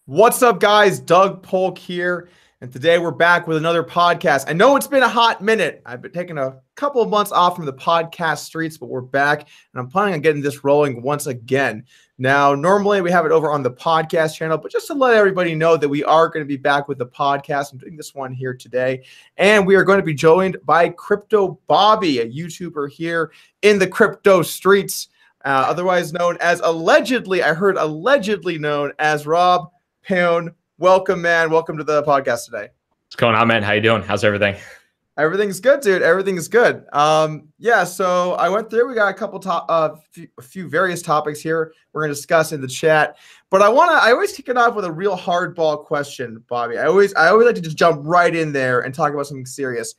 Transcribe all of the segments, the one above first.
What's up, guys? Doug Polk here, and today we're back with another podcast. I know it's been a hot minute. I've been taking a couple of months off from the podcast streets, but we're back, and I'm planning on getting this rolling once again. Now, normally we have it over on the podcast channel, but just to let everybody know that we are going to be back with the podcast, I'm doing this one here today, and we are going to be joined by Crypto Bobby, a YouTuber here in the crypto streets, otherwise known as allegedly known as Rob Poon. Welcome, man. Welcome to the podcast today. What's going on, man? How you doing? How's everything? Everything's good, dude. Everything's good. So I went through. We got a couple a few various topics here we're gonna discuss in the chat. But I always kick it off with a real hardball question, Bobby. I always like to just jump right in there and talk about something serious.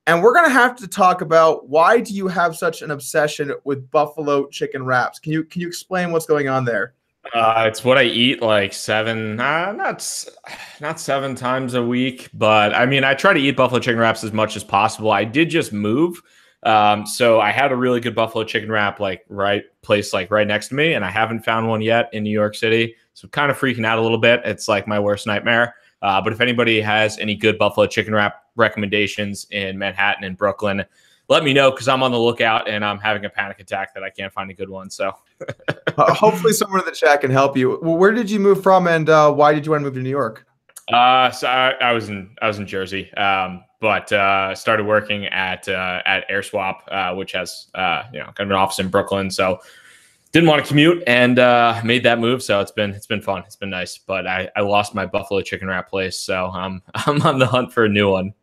And we're gonna have to talk about, why do you have such an obsession with buffalo chicken wraps? Can you explain what's going on there? It's what I eat like not 7 times a week, but I mean, I try to eat buffalo chicken wraps as much as possible. I did just move. So I had a really good buffalo chicken wrap, right next to me. And I haven't found one yet in New York City. So I'm kind of freaking out a little bit. It's like my worst nightmare. But if anybody has any good buffalo chicken wrap recommendations in Manhattan and Brooklyn, let me know, because I'm on the lookout and I'm having a panic attack that I can't find a good one. So hopefully someone in the chat can help you. Well, where did you move from, and why did you want to move to New York? So I was in Jersey, but started working at AirSwap, which has kind of an office in Brooklyn. So didn't want to commute and made that move. So it's been fun. It's been nice. But I lost my buffalo chicken wrap place, so I'm on the hunt for a new one.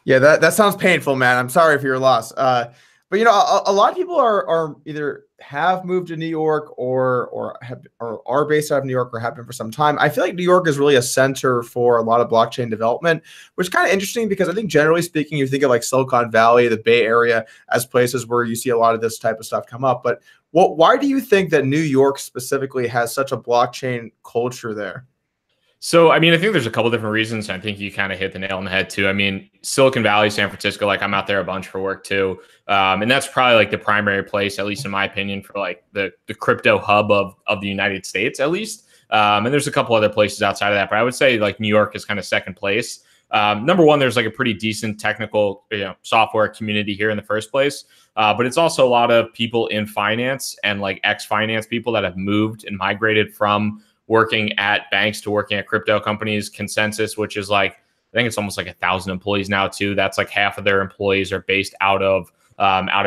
Yeah, that sounds painful, man. I'm sorry for your loss. But a lot of people are either have moved to New York or are based out of New York or have been for some time. I feel like New York is really a center for a lot of blockchain development, which is kind of interesting, because I think generally speaking, you think of like Silicon Valley, the Bay Area, as places where you see a lot of this type of stuff come up. But why do you think that New York specifically has such a blockchain culture there? So, I mean, I think there's a couple different reasons. I think you kind of hit the nail on the head too. I mean, Silicon Valley, San Francisco, like I'm out there a bunch for work too. And that's probably like the primary place, at least in my opinion, for like the crypto hub of the United States, at least. And there's a couple other places outside of that, but I would say like New York is kind of second place. Number one, there's like a pretty decent technical software community here in the first place. But it's also a lot of people in finance and like ex-finance people that have moved and migrated from working at banks to working at crypto companies. Consensus, which is like, I think it's almost like 1,000 employees now too. That's like half of their employees are based out of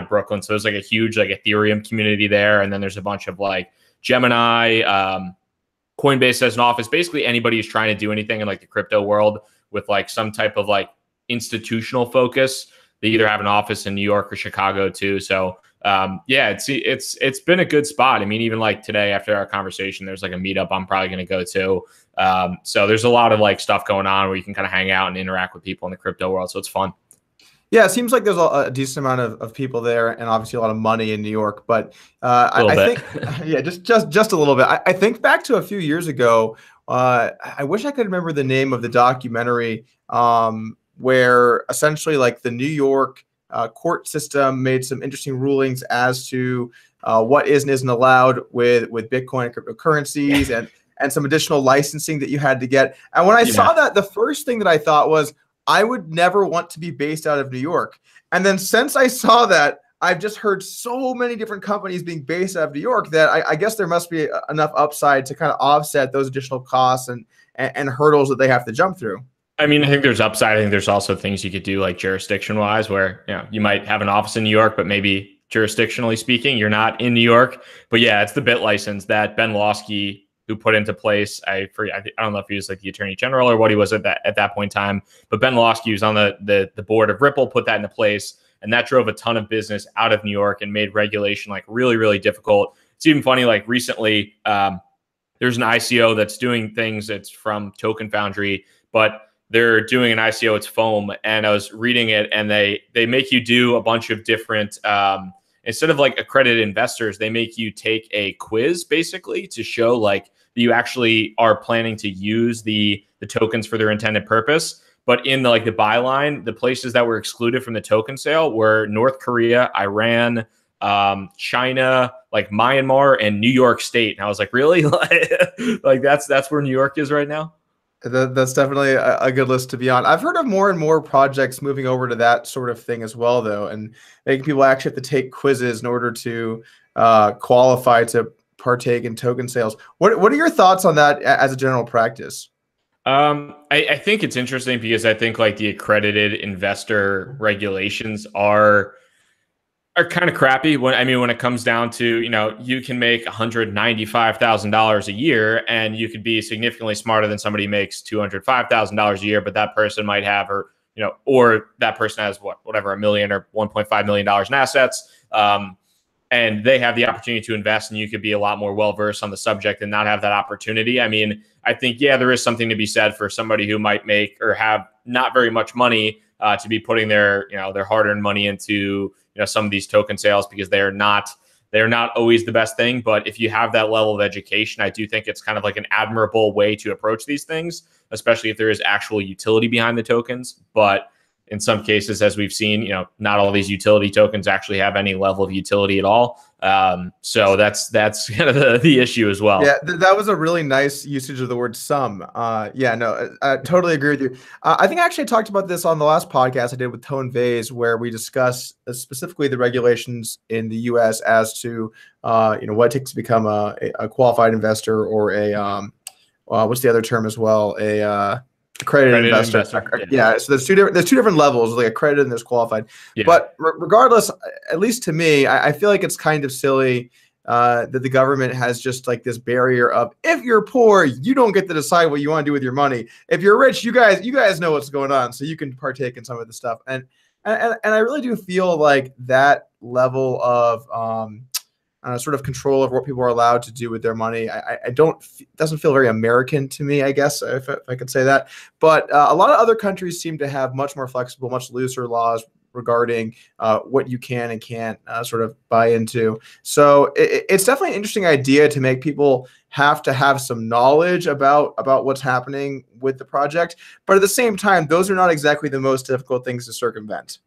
Brooklyn. So there's like a huge like Ethereum community there. And then there's a bunch of like Gemini, Coinbase has an office. Basically anybody who's trying to do anything in like the crypto world with like some type of like institutional focus, they either have an office in New York or Chicago too. So it's been a good spot. I mean, even like today after our conversation, there's like a meetup I'm probably going to go to. So there's a lot of like stuff going on where you can kind of hang out and interact with people in the crypto world. So it's fun. Yeah, it seems like there's a decent amount of people there, and obviously a lot of money in New York. But I think, yeah, just a little bit. I think back to a few years ago. I wish I could remember the name of the documentary where essentially like the New York court system made some interesting rulings as to what is and isn't allowed with Bitcoin and cryptocurrencies, and some additional licensing that you had to get. And when I saw that, the first thing that I thought was, I would never want to be based out of New York. And then since I saw that, I've just heard so many different companies being based out of New York that I guess there must be enough upside to kind of offset those additional costs and hurdles that they have to jump through. I mean, I think there's upside. I think there's also things you could do like jurisdiction wise, where you might have an office in New York, but maybe jurisdictionally speaking, you're not in New York. But yeah, it's the bit license that Ben Lawsky, who put into place, I don't know if he was like the attorney general or what he was at that point in time, but Ben Lawsky was on the board of Ripple, put that into place, and that drove a ton of business out of New York and made regulation like really, really difficult. It's even funny, like recently, there's an ICO that's doing things. It's from Token Foundry, but they're doing an ICO. It's Foam, and I was reading it, and they make you do a bunch of different. Instead of like accredited investors, they make you take a quiz basically to show like that you actually are planning to use the tokens for their intended purpose. But in the byline, the places that were excluded from the token sale were North Korea, Iran, China, like Myanmar, and New York State. And I was like, really? Like that's where New York is right now? That's definitely a good list to be on. I've heard of more and more projects moving over to that sort of thing as well, though, and making people actually have to take quizzes in order to qualify to partake in token sales. What are your thoughts on that as a general practice? I think it's interesting because I think like the accredited investor regulations are kind of crappy when it comes down to, you can make $195,000 a year and you could be significantly smarter than somebody who makes $205,000 a year, but that person might have, or that person has whatever, $1 million or $1.5 million in assets. And they have the opportunity to invest, and you could be a lot more well-versed on the subject and not have that opportunity. I mean, I think, yeah, there is something to be said for somebody who might make or have not very much money to be putting their hard-earned money into, some of these token sales, because they're not always the best thing. But if you have that level of education, I do think it's kind of like an admirable way to approach these things, especially if there is actual utility behind the tokens. But in some cases, as we've seen, not all these utility tokens actually have any level of utility at all. So that's kind of the issue as well. Yeah, that was a really nice usage of the word "some." Yeah, no, I totally agree with you. I think I actually talked about this on the last podcast I did with Tone Vase, where we discussed specifically the regulations in the U.S. as to what it takes to become a qualified investor, or a what's the other term as well, a accredited investor. Yeah. So there's two different levels, like accredited and there's qualified. Yeah. But regardless, at least to me, I feel like it's kind of silly that the government has just like this barrier of, if you're poor, you don't get to decide what you want to do with your money. If you're rich, you guys know what's going on, so you can partake in some of the stuff. And I really do feel like that level of sort of control over what people are allowed to do with their money, it doesn't feel very American to me, I guess, if I could say that. But a lot of other countries seem to have much more flexible, much looser laws regarding what you can and can't sort of buy into. So it's definitely an interesting idea to make people have to have some knowledge about what's happening with the project. But at the same time, those are not exactly the most difficult things to circumvent.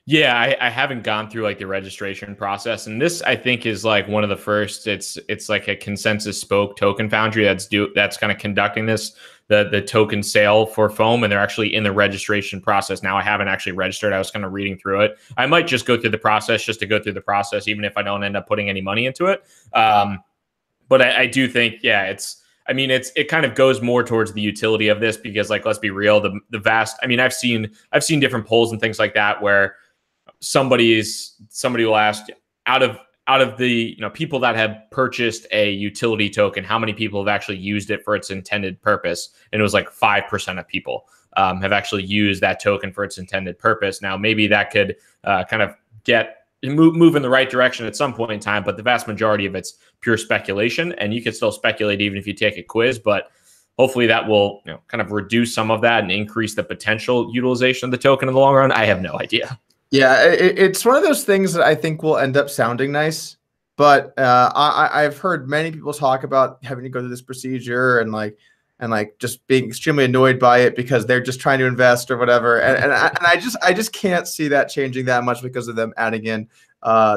Yeah, I haven't gone through like the registration process, and this I think is like one of the first. It's like a consensus spoke token foundry that's kind of conducting the token sale for Foam, and they're actually in the registration process now. I haven't actually registered. I was kind of reading through it. I might just go through the process just to go through the process, even if I don't end up putting any money into it. But I do think, yeah, it kind of goes more towards the utility of this, because like, let's be real, the vast. I mean, I've seen different polls and things like that where somebody will ask, out of the people that have purchased a utility token, how many people have actually used it for its intended purpose? And it was like 5% of people have actually used that token for its intended purpose. Now, maybe that could kind of move in the right direction at some point in time, but the vast majority of it's pure speculation, and you can still speculate even if you take a quiz. But hopefully that will kind of reduce some of that and increase the potential utilization of the token in the long run. I have no idea. Yeah, it's one of those things that I think will end up sounding nice, but I've heard many people talk about having to go through this procedure and just being extremely annoyed by it because they're just trying to invest or whatever, and I just can't see that changing that much because of them adding in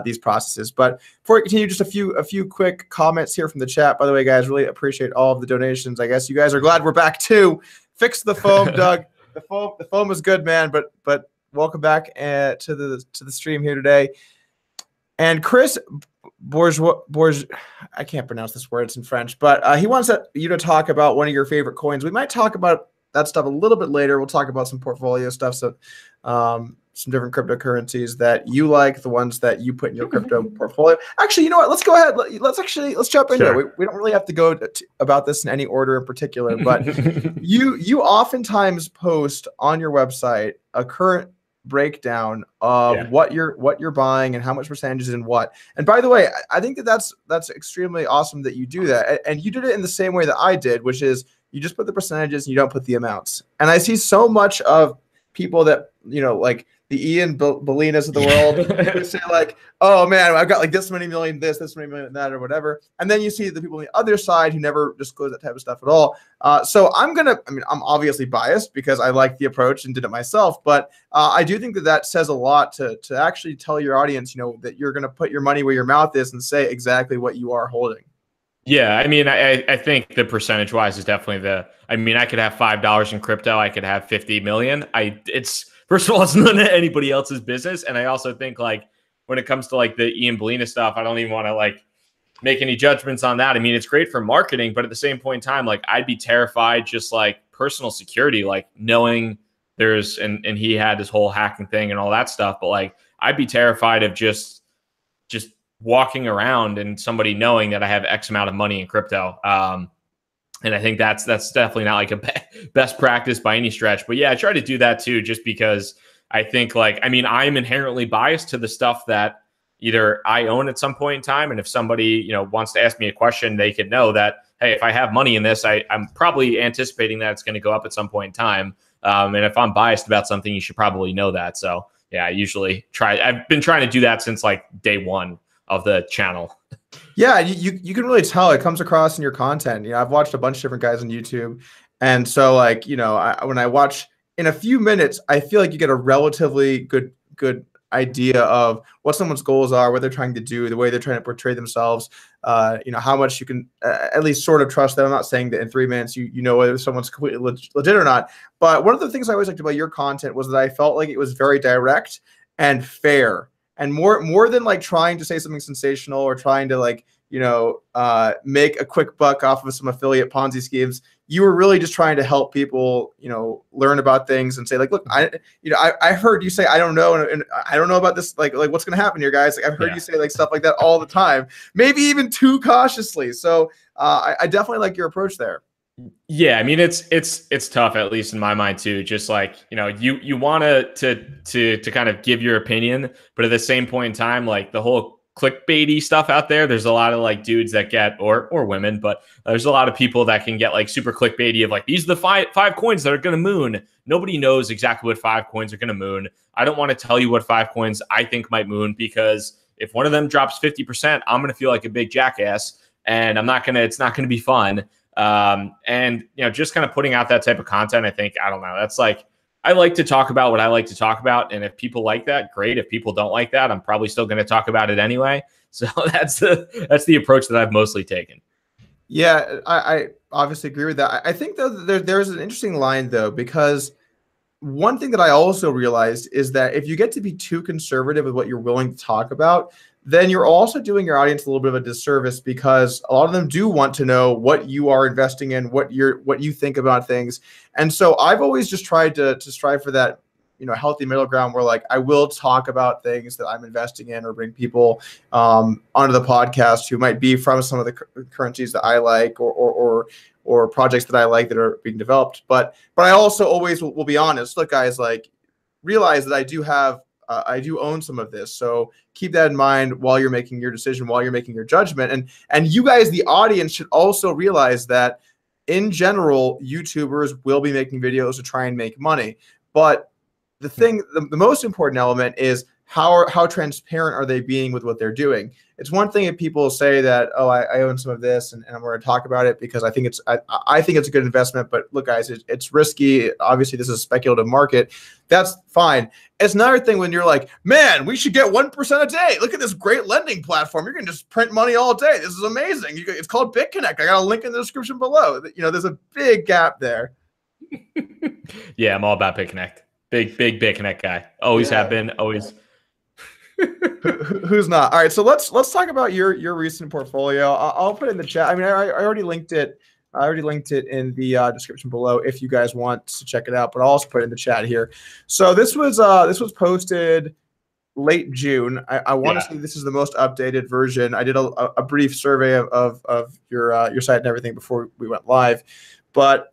these processes. But before we continue, just a few quick comments here from the chat. By the way, guys, really appreciate all of the donations. I guess you guys are glad we're back too. Fix the foam, Doug. The foam was good, man, but welcome back to the stream here today. And Chris Borges, I can't pronounce this word, it's in French, but he wants you to talk about one of your favorite coins. We might talk about that stuff a little bit later. We'll talk about some portfolio stuff, so some different cryptocurrencies that you like, the ones that you put in your crypto portfolio. Actually, you know what? Let's go ahead. Let's jump in there. We don't really have to go about this in any order in particular, but you oftentimes post on your website a current breakdown of what you're buying and how much percentage is in what. And by the way, I think that's extremely awesome that you do that. And you did it in the same way that I did, which is you just put the percentages and you don't put the amounts. And I see so much of people that, like Ian Bellinas of the world, who say like, oh man, I've got like this many million this many million that, or whatever. And then you see the people on the other side who never disclose that type of stuff at all. So I'm obviously biased because I like the approach and did it myself, but I do think that says a lot to actually tell your audience, that you're going to put your money where your mouth is and say exactly what you are holding. Yeah, I mean, I think the percentage wise is definitely I could have $5 in crypto. I could have 50 million. It's first of all, it's none of anybody else's business. And I also think like when it comes to like the Ian Bellina stuff, I don't even want to like make any judgments on that. I mean, it's great for marketing, but at the same point in time, like I'd be terrified just like personal security, like knowing there's, and he had this whole hacking thing and all that stuff. But like, I'd be terrified of just walking around and somebody knowing that I have X amount of money in crypto. And I think that's definitely not like a best practice by any stretch. But yeah, I try to do that too, just because I think like, I mean, I'm inherently biased to the stuff that either I own at some point in time. And if somebody, wants to ask me a question, they could know that, hey, if I have money in this, I'm probably anticipating that it's going to go up at some point in time. And if I'm biased about something, you should probably know that. So yeah, I usually I've been trying to do that since like day one of the channel. Yeah, you can really tell it comes across in your content. I've watched a bunch of different guys on YouTube, and so like when I watch in a few minutes, I feel like you get a relatively good idea of what someone's goals are, what they're trying to do, the way they're trying to portray themselves. How much you can at least sort of trust them. I'm not saying that in 3 minutes you know whether someone's completely legit or not. But one of the things I always liked about your content was that I felt like it was very direct and fair. And more than like trying to say something sensational or trying to like, make a quick buck off of some affiliate Ponzi schemes, you were really just trying to help people, learn about things and say like, look, I heard you say, I don't know. And I don't know about this, like what's going to happen here, guys. Like I've heard you say like stuff like that all the time, maybe even too cautiously. So I definitely like your approach there. Yeah, I mean it's tough, at least in my mind too. Just like you want to kind of give your opinion, but at the same point in time, like the whole clickbaity stuff out there, there's a lot of like dudes that get or women, but there's a lot of people that can get like super clickbaity of like these are the five coins that are going to moon. Nobody knows exactly what 5 coins are going to moon. I don't want to tell you what 5 coins I think might moon, because if one of them drops 50%, I'm going to feel like a big jackass, and it's not going to be fun. And just kind of putting out that type of content, I think, I don't know, that's like, I like to talk about what I like to talk about. And if people like that, great. If people don't like that, I'm probably still going to talk about it anyway. So that's the approach that I've mostly taken. Yeah, I obviously agree with that. I think though there's an interesting line though, because one thing that I also realized is that if you get to be too conservative with what you're willing to talk about, then you're also doing your audience a little bit of a disservice, because a lot of them do want to know what you are investing in, what you think about things. And so I've always just tried to strive for that, healthy middle ground where like I will talk about things that I'm investing in or bring people onto the podcast who might be from some of the currencies that I like or projects that I like that are being developed. But I also always will be honest. Look, guys, like realize that I do own some of this. So keep that in mind while you're making your decision, while you're making your judgment. And you guys, the audience, should also realize that in general, YouTubers will be making videos to try and make money. But the most important element is how transparent are they being with what they're doing? It's one thing if people say that, oh, I own some of this and I'm going to talk about it because I think it's a good investment. But look, guys, it's risky. Obviously, this is a speculative market. That's fine. It's another thing when you're like, man, we should get 1% a day. Look at this great lending platform. You're going to just print money all day. This is amazing. It's called BitConnect. I got a link in the description below. There's a big gap there. Yeah, I'm all about BitConnect. Big BitConnect guy. Always have been. Always. Who's not? All right, so let's talk about your recent portfolio. I'll put it in the chat. I mean, I already linked it. I already linked it in the description below if you guys want to check it out. But I'll also put it in the chat here. So this was posted late June. I want to say this is the most updated version. I did a brief survey of your site and everything before we went live, but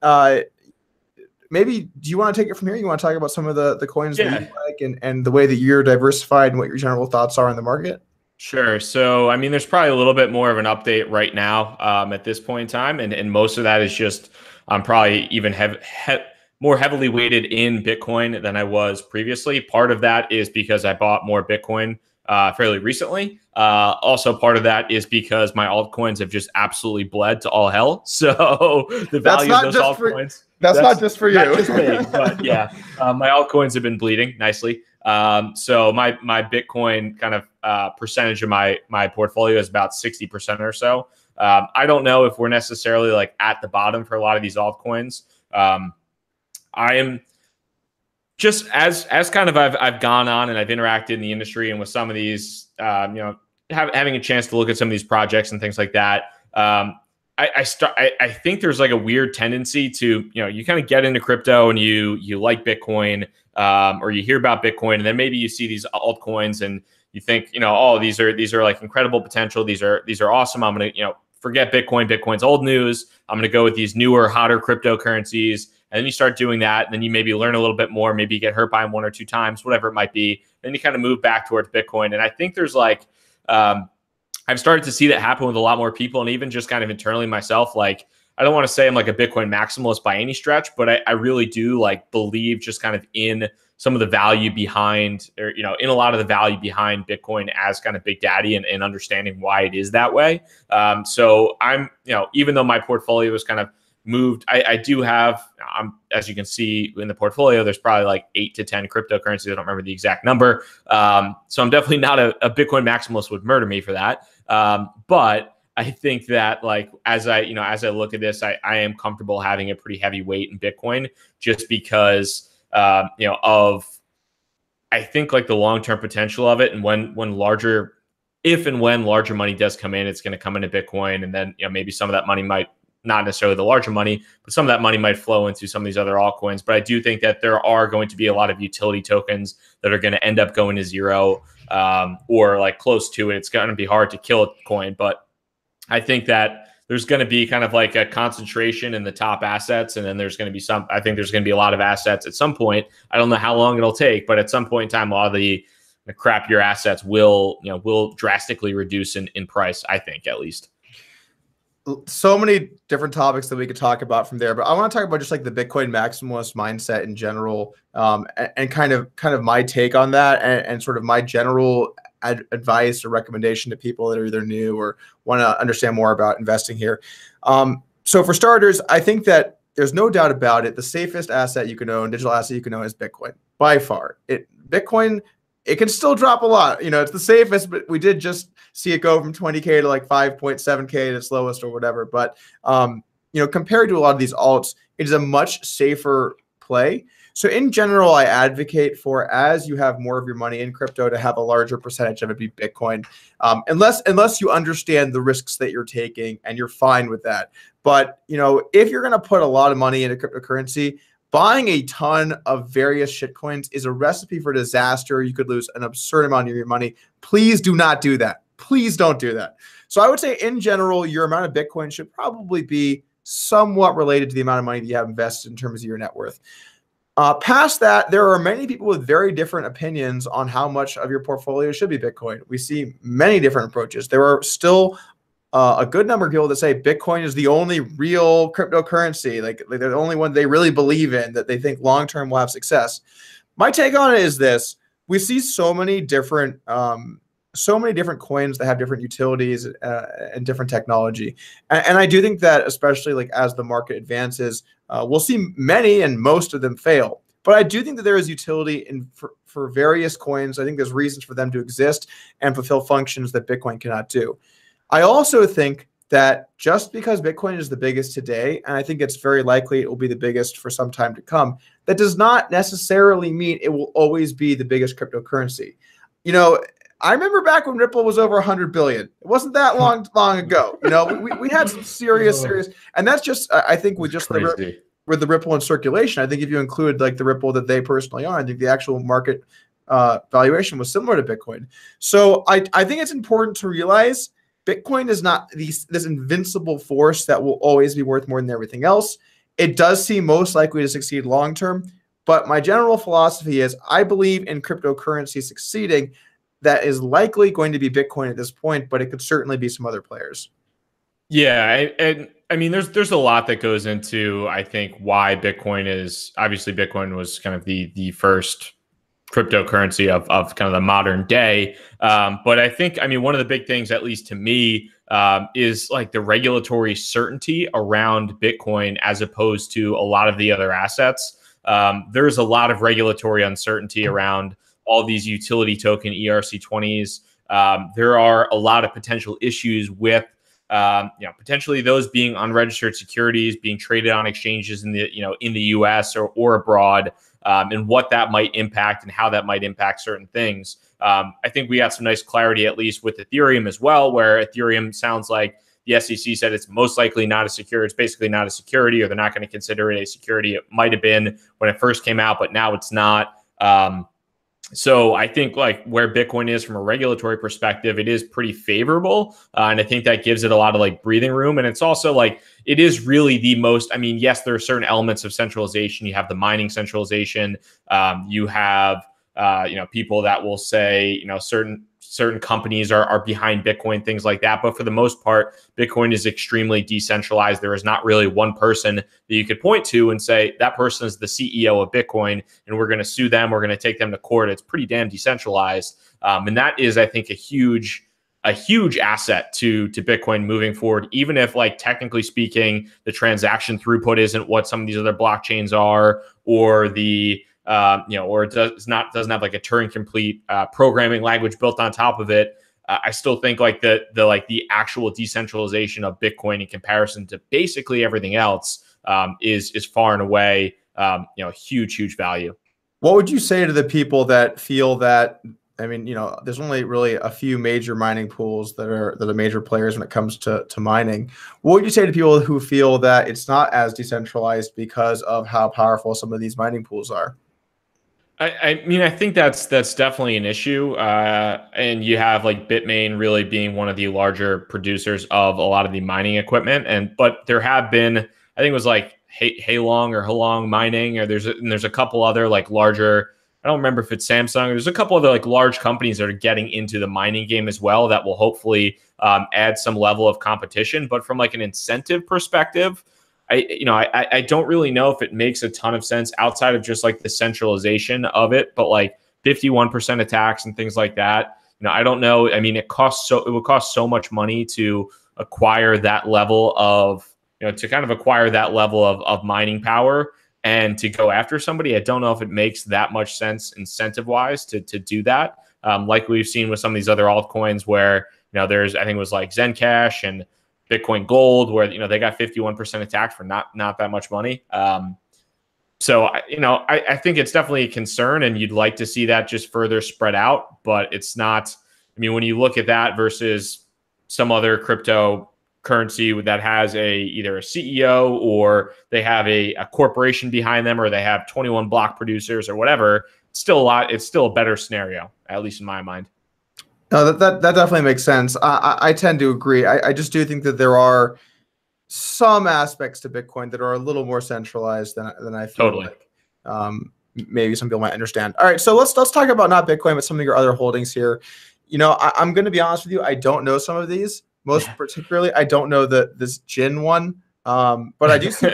maybe do you want to take it from here? You want to talk about some of the coins that you like and the way that you're diversified and what your general thoughts are in the market? Sure. So, I mean, there's probably a little bit more of an update right now at this point in time. And most of that is just I'm probably even more heavily weighted in Bitcoin than I was previously. Part of that is because I bought more Bitcoin fairly recently. Also, part of that is because my altcoins have just absolutely bled to all hell. So the value of those altcoins. That's not just for you. Not just me, but yeah, my altcoins have been bleeding nicely. So my Bitcoin kind of percentage of my portfolio is about 60% or so. I don't know if we're necessarily like at the bottom for a lot of these altcoins. I am just as kind of I've gone on and I've interacted in the industry and with some of these, having a chance to look at some of these projects and things like that. I think there's like a weird tendency to, you kind of get into crypto and you like Bitcoin, or you hear about Bitcoin, and then maybe you see these altcoins and you think, oh, these are like incredible potential. These are awesome. I'm going to, forget Bitcoin. Bitcoin's old news. I'm going to go with these newer, hotter cryptocurrencies. And then you start doing that. And then you maybe learn a little bit more. Maybe you get hurt by them 1 or 2 times, whatever it might be. Then you kind of move back towards Bitcoin. And I think there's like, I've started to see that happen with a lot more people, and even just kind of internally myself. Like, I don't want to say I'm like a Bitcoin maximalist by any stretch, but I really do like believe just kind of in some of the value behind, or, in a lot of the value behind Bitcoin as kind of Big Daddy, and understanding why it is that way. So I'm, even though my portfolio is kind of moved, I do have, as you can see in the portfolio, there's probably like 8 to 10 cryptocurrencies. I don't remember the exact number. So I'm definitely not a Bitcoin maximalist. Would murder me for that. But I think that like, as I look at this, I am comfortable having a pretty heavy weight in Bitcoin, just because, of, I think like the long-term potential of it. And if and when larger money does come in, it's going to come into Bitcoin. And then, maybe some of that money might, not necessarily the larger money, but some of that money might flow into some of these other altcoins. But I do think that there are going to be a lot of utility tokens that are going to end up going to zero, or like close to it. It's going to be hard to kill a coin, but I think that there's going to be kind of like a concentration in the top assets. And then there's going to be I think there's going to be a lot of assets at some point. I don't know how long it'll take, but at some point in time, a lot of the crappier assets will drastically reduce in price, I think, at least. So many different topics that we could talk about from there, but I want to talk about just like the Bitcoin maximalist mindset in general, and kind of my take on that, and sort of my general advice or recommendation to people that are either new or want to understand more about investing here. So for starters, I think that there's no doubt about it, the safest asset you can own, digital asset you can own, is Bitcoin by far. Bitcoin, it can still drop a lot. It's the safest, but we did just see it go from 20K to like 5.7K at its lowest or whatever. But, compared to a lot of these alts, it is a much safer play. So in general, I advocate for, as you have more of your money in crypto, to have a larger percentage of it be Bitcoin, unless you understand the risks that you're taking and you're fine with that. But, if you're going to put a lot of money into cryptocurrency, buying a ton of various shitcoins is a recipe for disaster. You could lose an absurd amount of your money. Please do not do that. Please don't do that. So I would say, in general, your amount of Bitcoin should probably be somewhat related to the amount of money that you have invested in terms of your net worth. Past that, there are many people with very different opinions on how much of your portfolio should be Bitcoin. We see many different approaches. There are still a good number of people that say Bitcoin is the only real cryptocurrency, like they're the only one they really believe in, that they think long-term will have success. My take on it is this: we see so many different coins that have different utilities and different technology. And I do think that, especially like as the market advances, we'll see many and most of them fail. But I do think that there is utility for various coins. I think there's reasons for them to exist and fulfill functions that Bitcoin cannot do. I also think that just because Bitcoin is the biggest today, and I think it's very likely it will be the biggest for some time to come, that does not necessarily mean it will always be the biggest cryptocurrency. I remember back when Ripple was over 100 billion. It wasn't that long ago. We had some serious, and that's just, I think, with just the Ripple in circulation. I think if you include like the Ripple that they personally own, I think the actual market valuation was similar to Bitcoin. So I think it's important to realize Bitcoin is not this invincible force that will always be worth more than everything else. It does seem most likely to succeed long term, but my general philosophy is I believe in cryptocurrency succeeding. That is likely going to be Bitcoin at this point, but it could certainly be some other players. Yeah, and I mean, there's a lot that goes into, I think, why Bitcoin is obviously Bitcoin was kind of the first cryptocurrency of kind of the modern day. But I think, I mean, one of the big things, at least to me, is like the regulatory certainty around Bitcoin as opposed to a lot of the other assets. There's a lot of regulatory uncertainty around all these utility token ERC20s. There are a lot of potential issues with potentially those being unregistered securities being traded on exchanges in the US or abroad, and what that might impact and how that might impact certain things. I think we got some nice clarity, at least with Ethereum as well, where Ethereum sounds like the SEC said it's most likely not a security. It's basically not a security, or they're not going to consider it a security. It might have been when it first came out, but now it's not. So I think like where Bitcoin is from a regulatory perspective, it is pretty favorable. And I think that gives it a lot of like breathing room. And it's also like, it is really the most, I mean, yes, there are certain elements of centralization. You have the mining centralization. You have, people that will say, certain companies are behind Bitcoin, things like that. But for the most part, Bitcoin is extremely decentralized. There is not really one person that you could point to and say that person is the CEO of Bitcoin and we're going to sue them. We're going to take them to court. It's pretty damn decentralized. And that is, I think, a huge asset to Bitcoin moving forward, even if, like, technically speaking, the transaction throughput isn't what some of these other blockchains are, or the or it doesn't have like a Turing complete programming language built on top of it. I still think like the actual decentralization of Bitcoin in comparison to basically everything else is far and away huge value. What would you say to the people that feel that, I mean, there's only really a few major mining pools that are major players when it comes to mining. What would you say to people who feel that it's not as decentralized because of how powerful some of these mining pools are? I mean, I think that's definitely an issue. And you have like Bitmain really being one of the larger producers of a lot of the mining equipment. But there have been, I think it was like Halong Mining, or there's a couple other like larger, I don't remember if it's Samsung. There's a couple other like large companies that are getting into the mining game as well that will hopefully add some level of competition. But from like an incentive perspective, I don't really know if it makes a ton of sense outside of just like the centralization of it, but like 51% attacks and things like that. I don't know. I mean, it would cost so much money to acquire that level of, of mining power and to go after somebody. I don't know if it makes that much sense incentive wise to do that. Like we've seen with some of these other altcoins where, I think it was like Zencash and Bitcoin Gold, where they got 51% attacked for not that much money. So I think it's definitely a concern, and you'd like to see that just further spread out. But it's not. I mean, when you look at that versus some other cryptocurrency that has either a CEO or they have a corporation behind them, or they have 21 block producers or whatever, it's still a better scenario, at least in my mind. No, that definitely makes sense. I tend to agree. I just do think that there are some aspects to Bitcoin that are a little more centralized than I feel Totally. like maybe some people might understand. All right, so let's talk about not Bitcoin, but some of your other holdings here. I'm going to be honest with you. I don't know some of these. Most particularly, I don't know this Gin one, but I do see.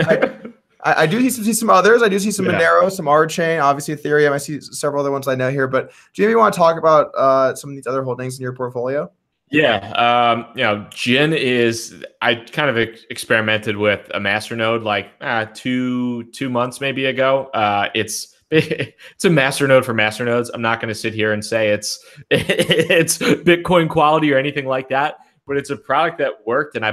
I do see some others. I do see some Monero, some Archain, obviously Ethereum. I see several other ones I know here. But do you maybe want to talk about some of these other holdings in your portfolio? Yeah. Gin I kind of experimented with a Masternode like 2 months maybe ago. It's a Masternode for Masternodes. I'm not going to sit here and say it's Bitcoin quality or anything like that, but it's a product that worked, and I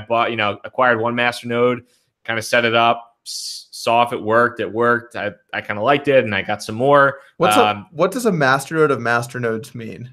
acquired one Masternode, kind of set it up, saw if it worked. It worked. I kind of liked it, and I got some more. What does a Masternode of Masternodes mean?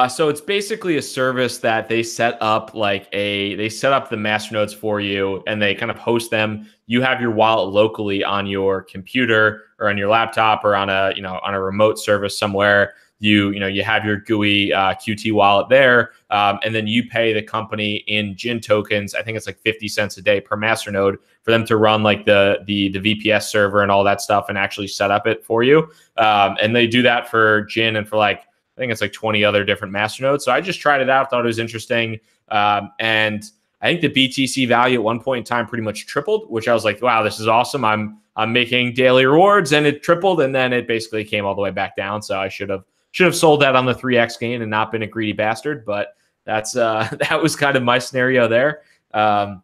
So it's basically a service that they set up they set up the Masternodes for you, and they kind of host them. You have your wallet locally on your computer or on your laptop or on a remote service somewhere. You have your GUI QT wallet there, and then you pay the company in Gin tokens. I think it's like 50 cents a day per Masternode for them to run like the VPS server and all that stuff and actually set up it for you. And they do that for Gin and for like, I think it's like 20 other different Masternodes. So I just tried it out, thought it was interesting. And I think the BTC value at one point in time pretty much tripled, which I was like, wow, this is awesome. I'm making daily rewards, and it tripled, and then it basically came all the way back down. So I should have sold that on the 3x gain and not been a greedy bastard. But that's that was kind of my scenario there. And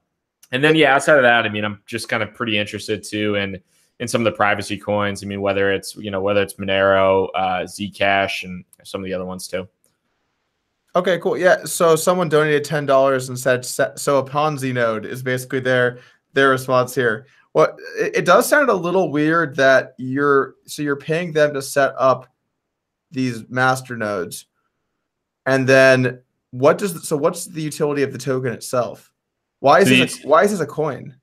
then yeah, outside of that, I mean, I'm just kind of pretty interested too in some of the privacy coins. I mean, whether it's Monero, Zcash, and some of the other ones too. Okay, cool. Yeah. So someone donated $10 and said, so a Ponzi node is basically their response here. Well, it does sound a little weird that you're paying them to set up these master nodes, and then what's the utility of the token itself? Why is this a coin?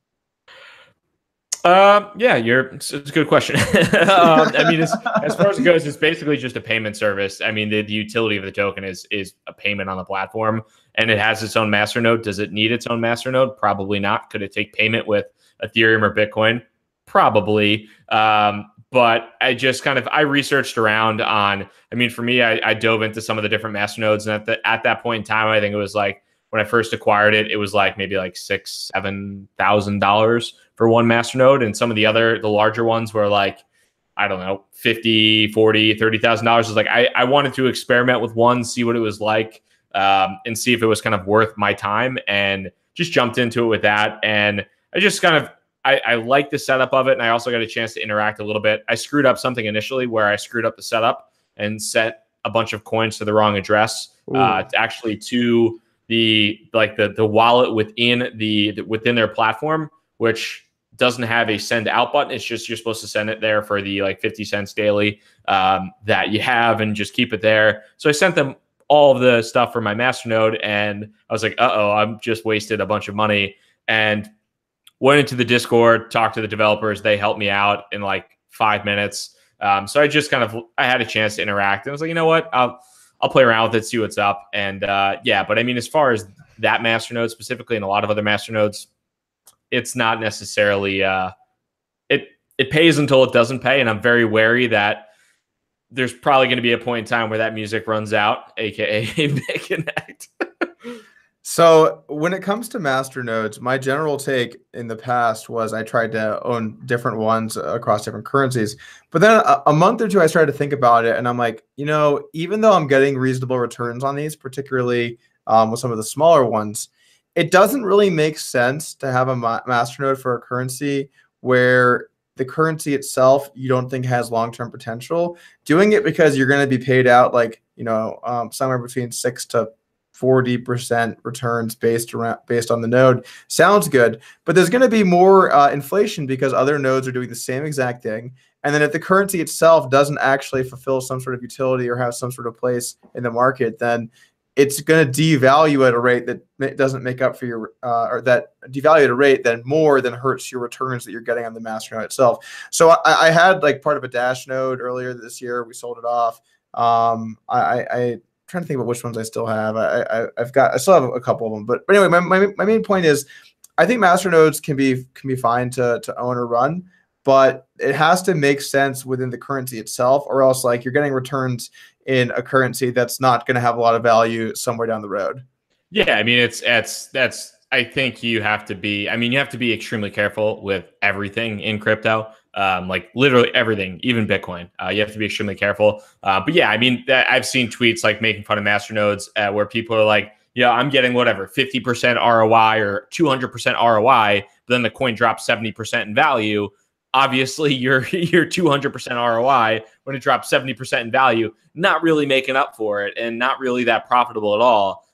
Yeah, it's a good question. I mean, as far as it goes, it's basically just a payment service. I mean, the utility of the token is a payment on the platform, and it has its own masternode. Does it need its own masternode? Probably not. Could it take payment with Ethereum or Bitcoin? Probably. But I researched around on. I mean, for me, I dove into some of the different masternodes, and at that point in time, I think it was like when I first acquired it, it was like maybe like $6,000-$7,000 for one masternode, and some of the larger ones were like, I don't know, $50,000, $40,000, $30,000. I was like, I wanted to experiment with one, see what it was like, and see if it was kind of worth my time, and just jumped into it with that. And I just kind of I like the setup of it, and I also got a chance to interact a little bit. I screwed up something initially where I screwed up the setup and set a bunch of coins to the wrong address, actually to the wallet within their platform, which doesn't have a send out button. It's just you're supposed to send it there for the 50 cents daily that you have, and just keep it there. So I sent them all of the stuff for my masternode, and I was like, I've just wasted a bunch of money. And went into the Discord, talked to the developers. They helped me out in like 5 minutes. So I just I had a chance to interact, and I was like, you know what, I'll play around with it, see what's up. And yeah, but I mean, as far as that masternode specifically, and a lot of other masternodes, it's not necessarily it pays until it doesn't pay, and I'm very wary that there's probably going to be a point in time where that music runs out, aka BitConnect. So when it comes to masternodes, my general take in the past was I tried to own different ones across different currencies. But then a month or two, I started to think about it, and I'm like, even though I'm getting reasonable returns on these, particularly with some of the smaller ones, it doesn't really make sense to have a masternode for a currency where the currency itself you don't think has long-term potential. Doing it because you're going to be paid out somewhere between 6 to 40% returns based on the node sounds good, but there's going to be more inflation because other nodes are doing the same exact thing. And then if the currency itself doesn't actually fulfill some sort of utility or have some sort of place in the market, then it's going to devalue at a rate that doesn't make up for your or that devalue at a rate that more than hurts your returns that you're getting on the masternode itself. So I had part of a Dash node earlier this year. We sold it off. I trying to think about which ones I still have. I still have a couple of them, but anyway, my main point is I think masternodes can be fine to own or run, but it has to make sense within the currency itself, or else you're getting returns in a currency that's not going to have a lot of value somewhere down the road. Yeah, I mean that's I think you have to be extremely careful with everything in crypto. Literally everything, even Bitcoin. You have to be extremely careful. But yeah, I mean, I've seen tweets making fun of masternodes where people are like, yeah, I'm getting whatever 50% ROI or 200% ROI, but then the coin drops 70% in value. Obviously, your 200% ROI when it drops 70% in value, not really making up for it, and not really that profitable at all.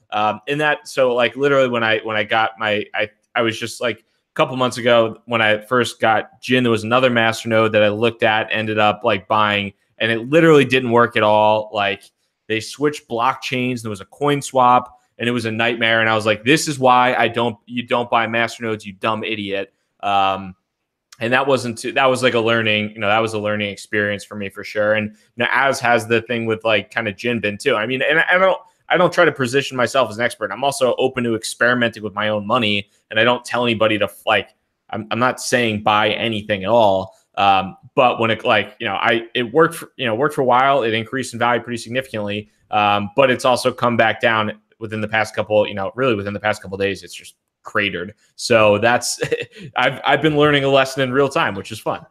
Literally when I got I was just a couple months ago when I first got Jin, there was another masternode that I looked at, ended up buying, and it literally didn't work at all. They switched blockchains, there was a coin swap, and it was a nightmare. And I was like, this is why you don't buy masternodes, you dumb idiot. And that was a learning, that was a learning experience for me for sure. And as has the thing with kind of Jin been too. I mean, and I don't try to position myself as an expert. I'm also open to experimenting with my own money, and I don't tell anybody to I'm not saying buy anything at all. But when it worked for a while, it increased in value pretty significantly. But it's also come back down within the past couple, within the past couple of days. It's just cratered. So that's I've been learning a lesson in real time, which is fun.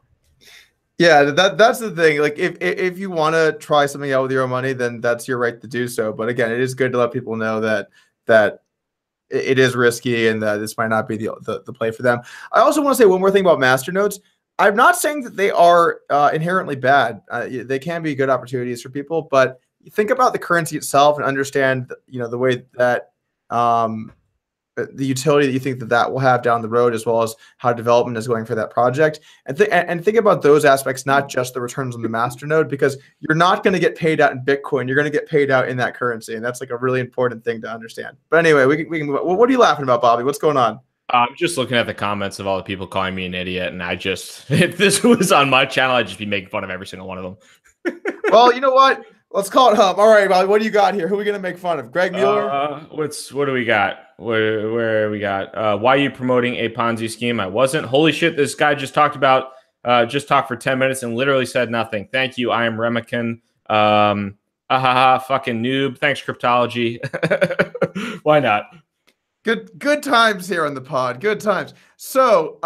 Yeah, that's the thing. Like if you want to try something out with your own money, then that's your right to do so. But again, it is good to let people know that it is risky and that this might not be the play for them. I also want to say one more thing about Masternodes. I'm not saying that they are inherently bad. They can be good opportunities for people, but think about the currency itself and understand, the way that the utility that you think that will have down the road, as well as how development is going for that project, and think about those aspects, not just the returns on the masternode, because you're not going to get paid out in Bitcoin. You're going to get paid out in that currency, and that's like a really important thing to understand. But anyway, we can move on. What are you laughing about, Bobby? What's going on? I'm just looking at the comments of all the people calling me an idiot, and if this was on my channel, I'd just be making fun of every single one of them. Well, you know what? Let's call it hub. All right, Bobby, what do you got here? Who are we going to make fun of? Greg Mueller? What do we got? Where we got? Why are you promoting a Ponzi scheme? I wasn't. Holy shit, this guy just talked for 10 minutes and literally said nothing. Thank you. I am Remican. Fucking noob. Thanks, Cryptology. Why not? Good times here on the pod. Good times. So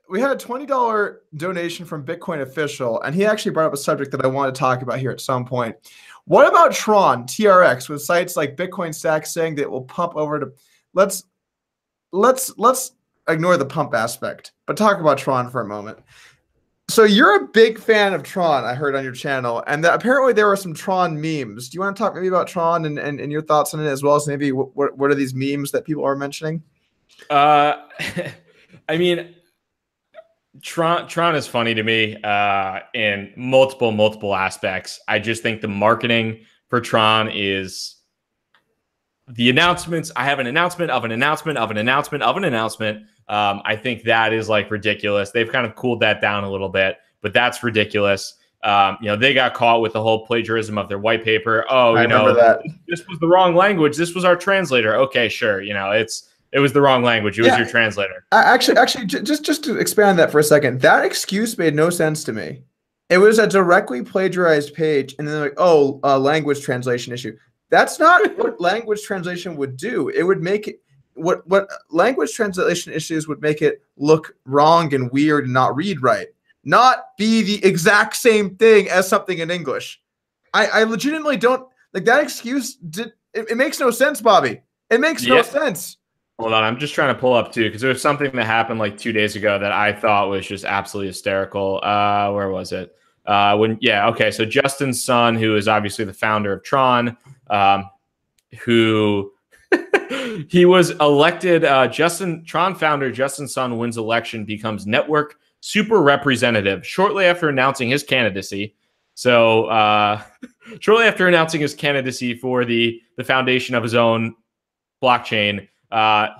we had a $20 donation from Bitcoin Official, and he actually brought up a subject that I want to talk about here at some point. What about Tron, TRX, with sites like Bitcoin Stack saying that it will pump over to let's ignore the pump aspect, but talk about Tron for a moment. So you're a big fan of Tron, I heard on your channel, and that apparently there were some Tron memes. Do you want to talk maybe about Tron and your thoughts on it, as well as maybe what are these memes that people are mentioning? I mean, Tron is funny to me in multiple aspects. I just think the marketing for Tron is the announcements. I have an announcement of an announcement of an announcement of an announcement. I think that is like ridiculous. They've kind of cooled that down a little bit, but that's ridiculous. They got caught with the whole plagiarism of their white paper. Oh, this was the wrong language. This was our translator. Okay, sure. It was the wrong language. It was your translator. Actually, just to expand on that for a second, that excuse made no sense to me. It was a directly plagiarized page, and then language translation issue. That's not what language translation would do. It would make it what language translation issues would make it look wrong and weird and not read right, not be the exact same thing as something in English. I legitimately don't like that excuse. It makes no sense, Bobby. It makes no sense. Hold on, I'm just trying to pull up too, because there was something that happened like 2 days ago that I thought was just absolutely hysterical. Where was it? So Justin Sun, who is obviously the founder of Tron, who he was elected. Tron founder Justin Sun wins election, becomes network super representative shortly after announcing his candidacy. So shortly after announcing his candidacy for the foundation of his own blockchain,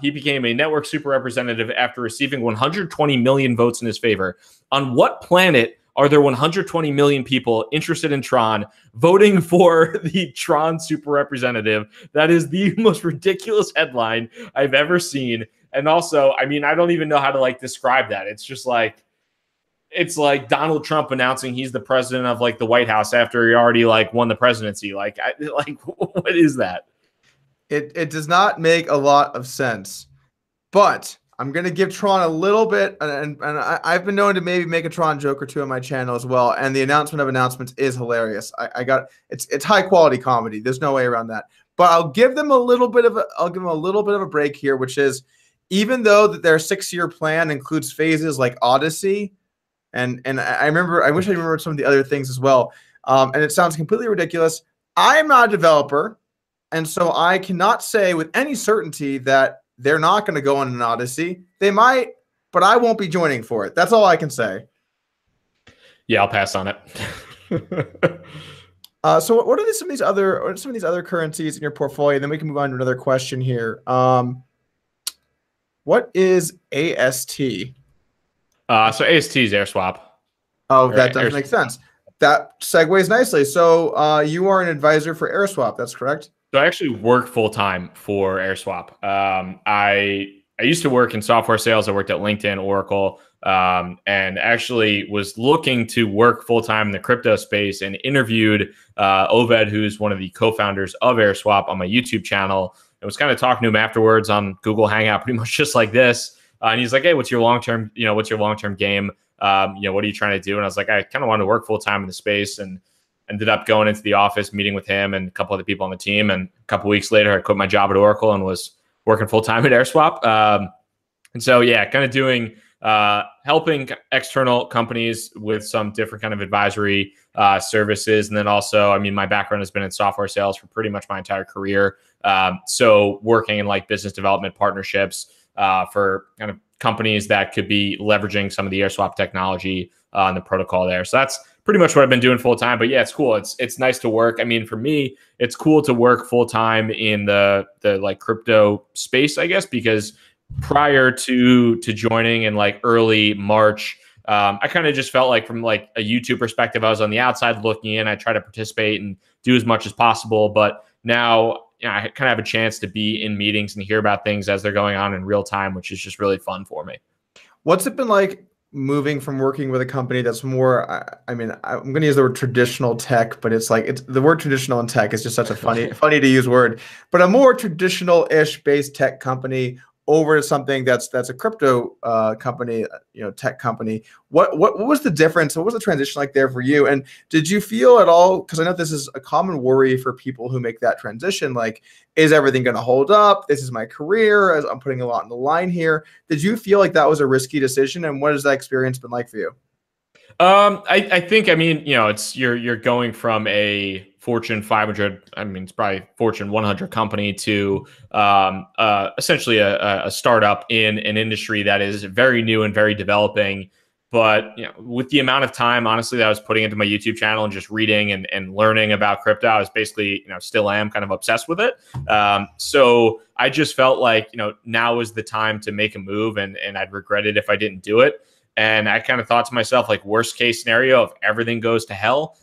he became a network super representative after receiving 120 million votes in his favor. On what planet are there 120 million people interested in Tron voting for the Tron super representative? That is the most ridiculous headline I've ever seen. And also, I mean, I don't even know how to describe that. It's just it's like Donald Trump announcing he's the president of the White House after he already won the presidency. What is that? It does not make a lot of sense, but I'm going to give Tron a little bit, and I've been known to maybe make a Tron joke or two on my channel as well, and the announcement of announcements is hilarious. It's high quality comedy. There's no way around that. But I'll give them a little bit of a break here, which is, even though that their 6-year plan includes phases like Odyssey, and I wish I remembered some of the other things as well, and it sounds completely ridiculous. I'm not a developer, and so I cannot say with any certainty that they're not going to go on an Odyssey. They might, but I won't be joining for it. That's all I can say. Yeah, I'll pass on it. So what are some of these other currencies in your portfolio? And then we can move on to another question here. What is AST? So AST is AirSwap. Oh, that does make sense. That segues nicely. So you are an advisor for AirSwap. That's correct. So I actually work full-time for AirSwap. I used to work in software sales. I worked at LinkedIn, Oracle, and actually was looking to work full-time in the crypto space, and interviewed Oved, who's one of the co-founders of AirSwap, on my YouTube channel. was kind of talking to him afterwards on Google Hangout, pretty much just like this. And he's like, "Hey, what's your long-term, what's your long-term game? What are you trying to do?" And I was like, I kind of wanted to work full-time in the space, and ended up going into the office, meeting with him and a couple other people on the team. And a couple weeks later, I quit my job at Oracle and was working full-time at AirSwap. And so, yeah, kind of doing, helping external companies with some different kind of advisory services. And then also, I mean, my background has been in software sales for pretty much my entire career. So working in like business development partnerships for kind of companies that could be leveraging some of the AirSwap technology and the protocol there. So that's pretty much what I've been doing full time. But yeah, it's cool. It's nice to work. I mean, for me, it's cool to work full time in the like crypto space, I guess, because prior to joining in like early March, I kind of just felt like from like a YouTube perspective, I was on the outside looking in. I try to participate and do as much as possible. But now, I kind of have a chance to be in meetings and hear about things as they're going on in real time, which is just really fun for me. What's it been like moving from working with a company that's more, I mean, I'm going to use the word traditional tech, but it's like, the word traditional in tech is just such a funny to use word, but a more traditional-ish based tech company over to something that's a crypto company, tech company. What was the difference? What was the transition like there for you? And did you feel at all, because I know this is a common worry for people who make that transition, like, is everything going to hold up? This is my career, as I'm putting a lot on the line here. Did you feel like that was a risky decision? And what has that experience been like for you? I think, I mean, it's you're going from a Fortune 500, I mean, it's probably Fortune 100 company to essentially a startup in an industry that is very new and very developing. But with the amount of time, honestly, that I was putting into my YouTube channel and just reading and learning about crypto, I was basically, still am kind of obsessed with it. So I just felt like, now is the time to make a move, and I'd regret it if I didn't do it. And I kind of thought to myself, like, worst case scenario, if everything goes to hell,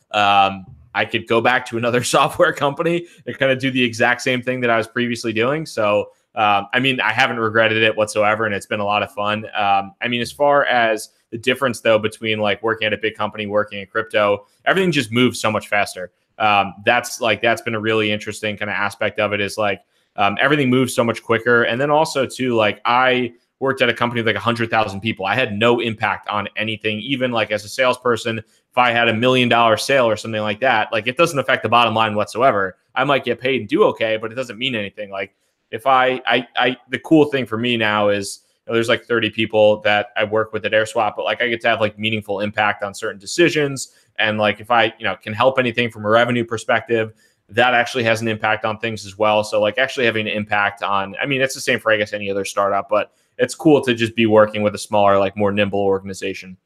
I could go back to another software company and kind of do the exact same thing that I was previously doing. So, I mean, I haven't regretted it whatsoever, and it's been a lot of fun. I mean, as far as the difference, though, between like working at a big company, working in crypto, everything just moves so much faster. That's been a really interesting kind of aspect of it, is like everything moves so much quicker. And then also, too, like I worked at a company with like 100,000 people. I had no impact on anything, even like as a salesperson. If I had $1 million sale or something like that, like it doesn't affect the bottom line whatsoever. I might get paid and do okay, but it doesn't mean anything. Like if the cool thing for me now is there's like 30 people that I work with at AirSwap, but like I get to have like meaningful impact on certain decisions. And like if I, can help anything from a revenue perspective, that actually has an impact on things as well. So like actually having an impact on, I mean, it's the same for, I guess, any other startup, but it's cool to just be working with a smaller, like more nimble organization.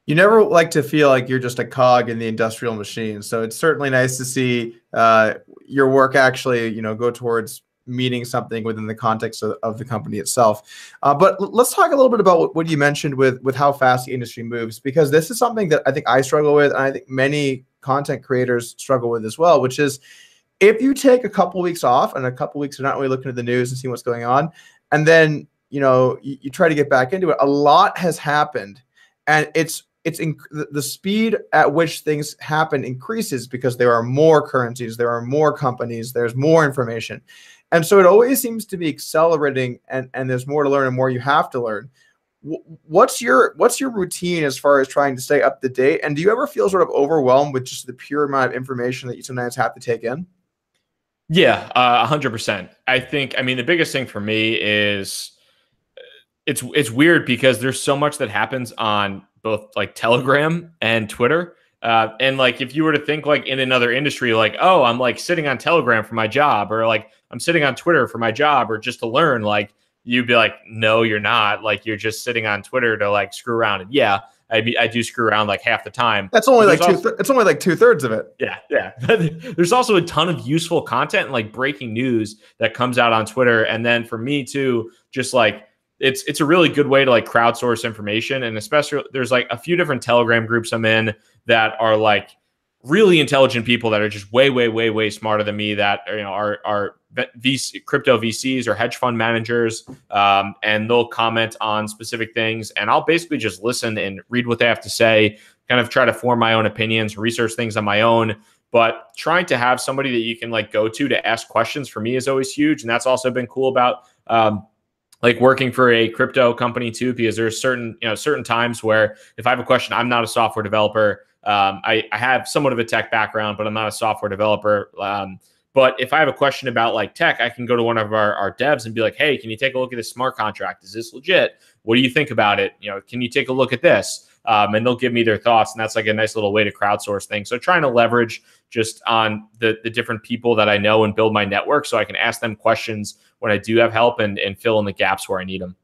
You never like to feel like you're just a cog in the industrial machine. So it's certainly nice to see your work actually, go towards meeting something within the context of the company itself. But let's talk a little bit about what you mentioned with how fast the industry moves, because this is something that I think I struggle with, and I think many content creators struggle with as well, which is if you take a couple weeks off and a couple weeks of not really looking at the news and seeing what's going on, and then you try to get back into it, a lot has happened, and the speed at which things happen increases because there are more currencies, there are more companies, there's more information. And so it always seems to be accelerating, and there's more to learn and more you have to learn. What's your routine as far as trying to stay up to date? And do you ever feel sort of overwhelmed with just the pure amount of information that you sometimes have to take in? Yeah, 100%. I think, I mean, the biggest thing for me is it's weird because there's so much that happens on both like Telegram and Twitter. And like, if you were to think like in another industry, like, oh, I'm like sitting on Telegram for my job, or like I'm sitting on Twitter for my job, or just to learn, like you'd be like, no, you're not. Like you're just sitting on Twitter to like screw around. And yeah, I do screw around like half the time. That's only like it's only like 2/3 of it. Yeah, yeah. There's also a ton of useful content and like breaking news that comes out on Twitter. And then for me too, just like it's a really good way to like crowdsource information. And especially there's like a few different Telegram groups I'm in that are like really intelligent people that are just way, way, way, way smarter than me, that are crypto VCs or hedge fund managers, and they'll comment on specific things, and I'll basically just listen and read what they have to say, kind of try to form my own opinions, research things on my own. But trying to have somebody that you can like go to ask questions for me is always huge. And that's also been cool about like working for a crypto company too, because there's certain times where if I have a question, I'm not a software developer. I have somewhat of a tech background, but I'm not a software developer. But if I have a question about like tech, I can go to one of our devs and be like, hey, can you take a look at this smart contract? Is this legit? What do you think about it? Can you take a look at this? And they'll give me their thoughts. And that's like a nice little way to crowdsource things. So trying to leverage just on the different people that I know and build my network so I can ask them questions when I do have help and fill in the gaps where I need them.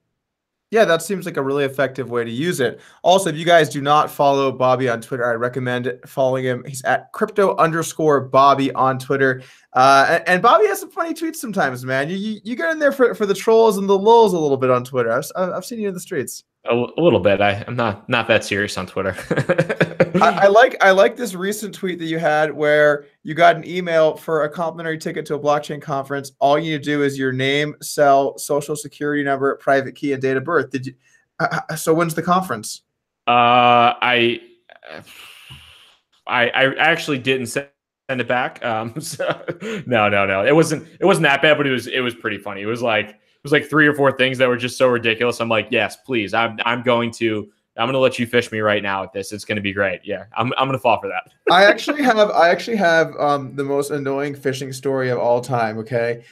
Yeah, that seems like a really effective way to use it. Also, if you guys do not follow Bobby on Twitter, I recommend following him. He's at crypto_Bobby on Twitter. And Bobby has some funny tweets sometimes, man. You get in there for the trolls and the lulls a little bit on Twitter. I've seen you in the streets. A little bit. I'm not that serious on Twitter. I like this recent tweet that you had where you got an email for a complimentary ticket to a blockchain conference. All you need to do is your name, cell, social security number, private key, and date of birth. Did you? So when's the conference? I actually didn't send it back. So, no. It wasn't that bad, but it was pretty funny. It was like 3 or 4 things that were just so ridiculous. I'm like, yes, please. I'm going to let you fish me right now with this. It's going to be great. Yeah, I'm going to fall for that. I actually have the most annoying phishing story of all time. Okay,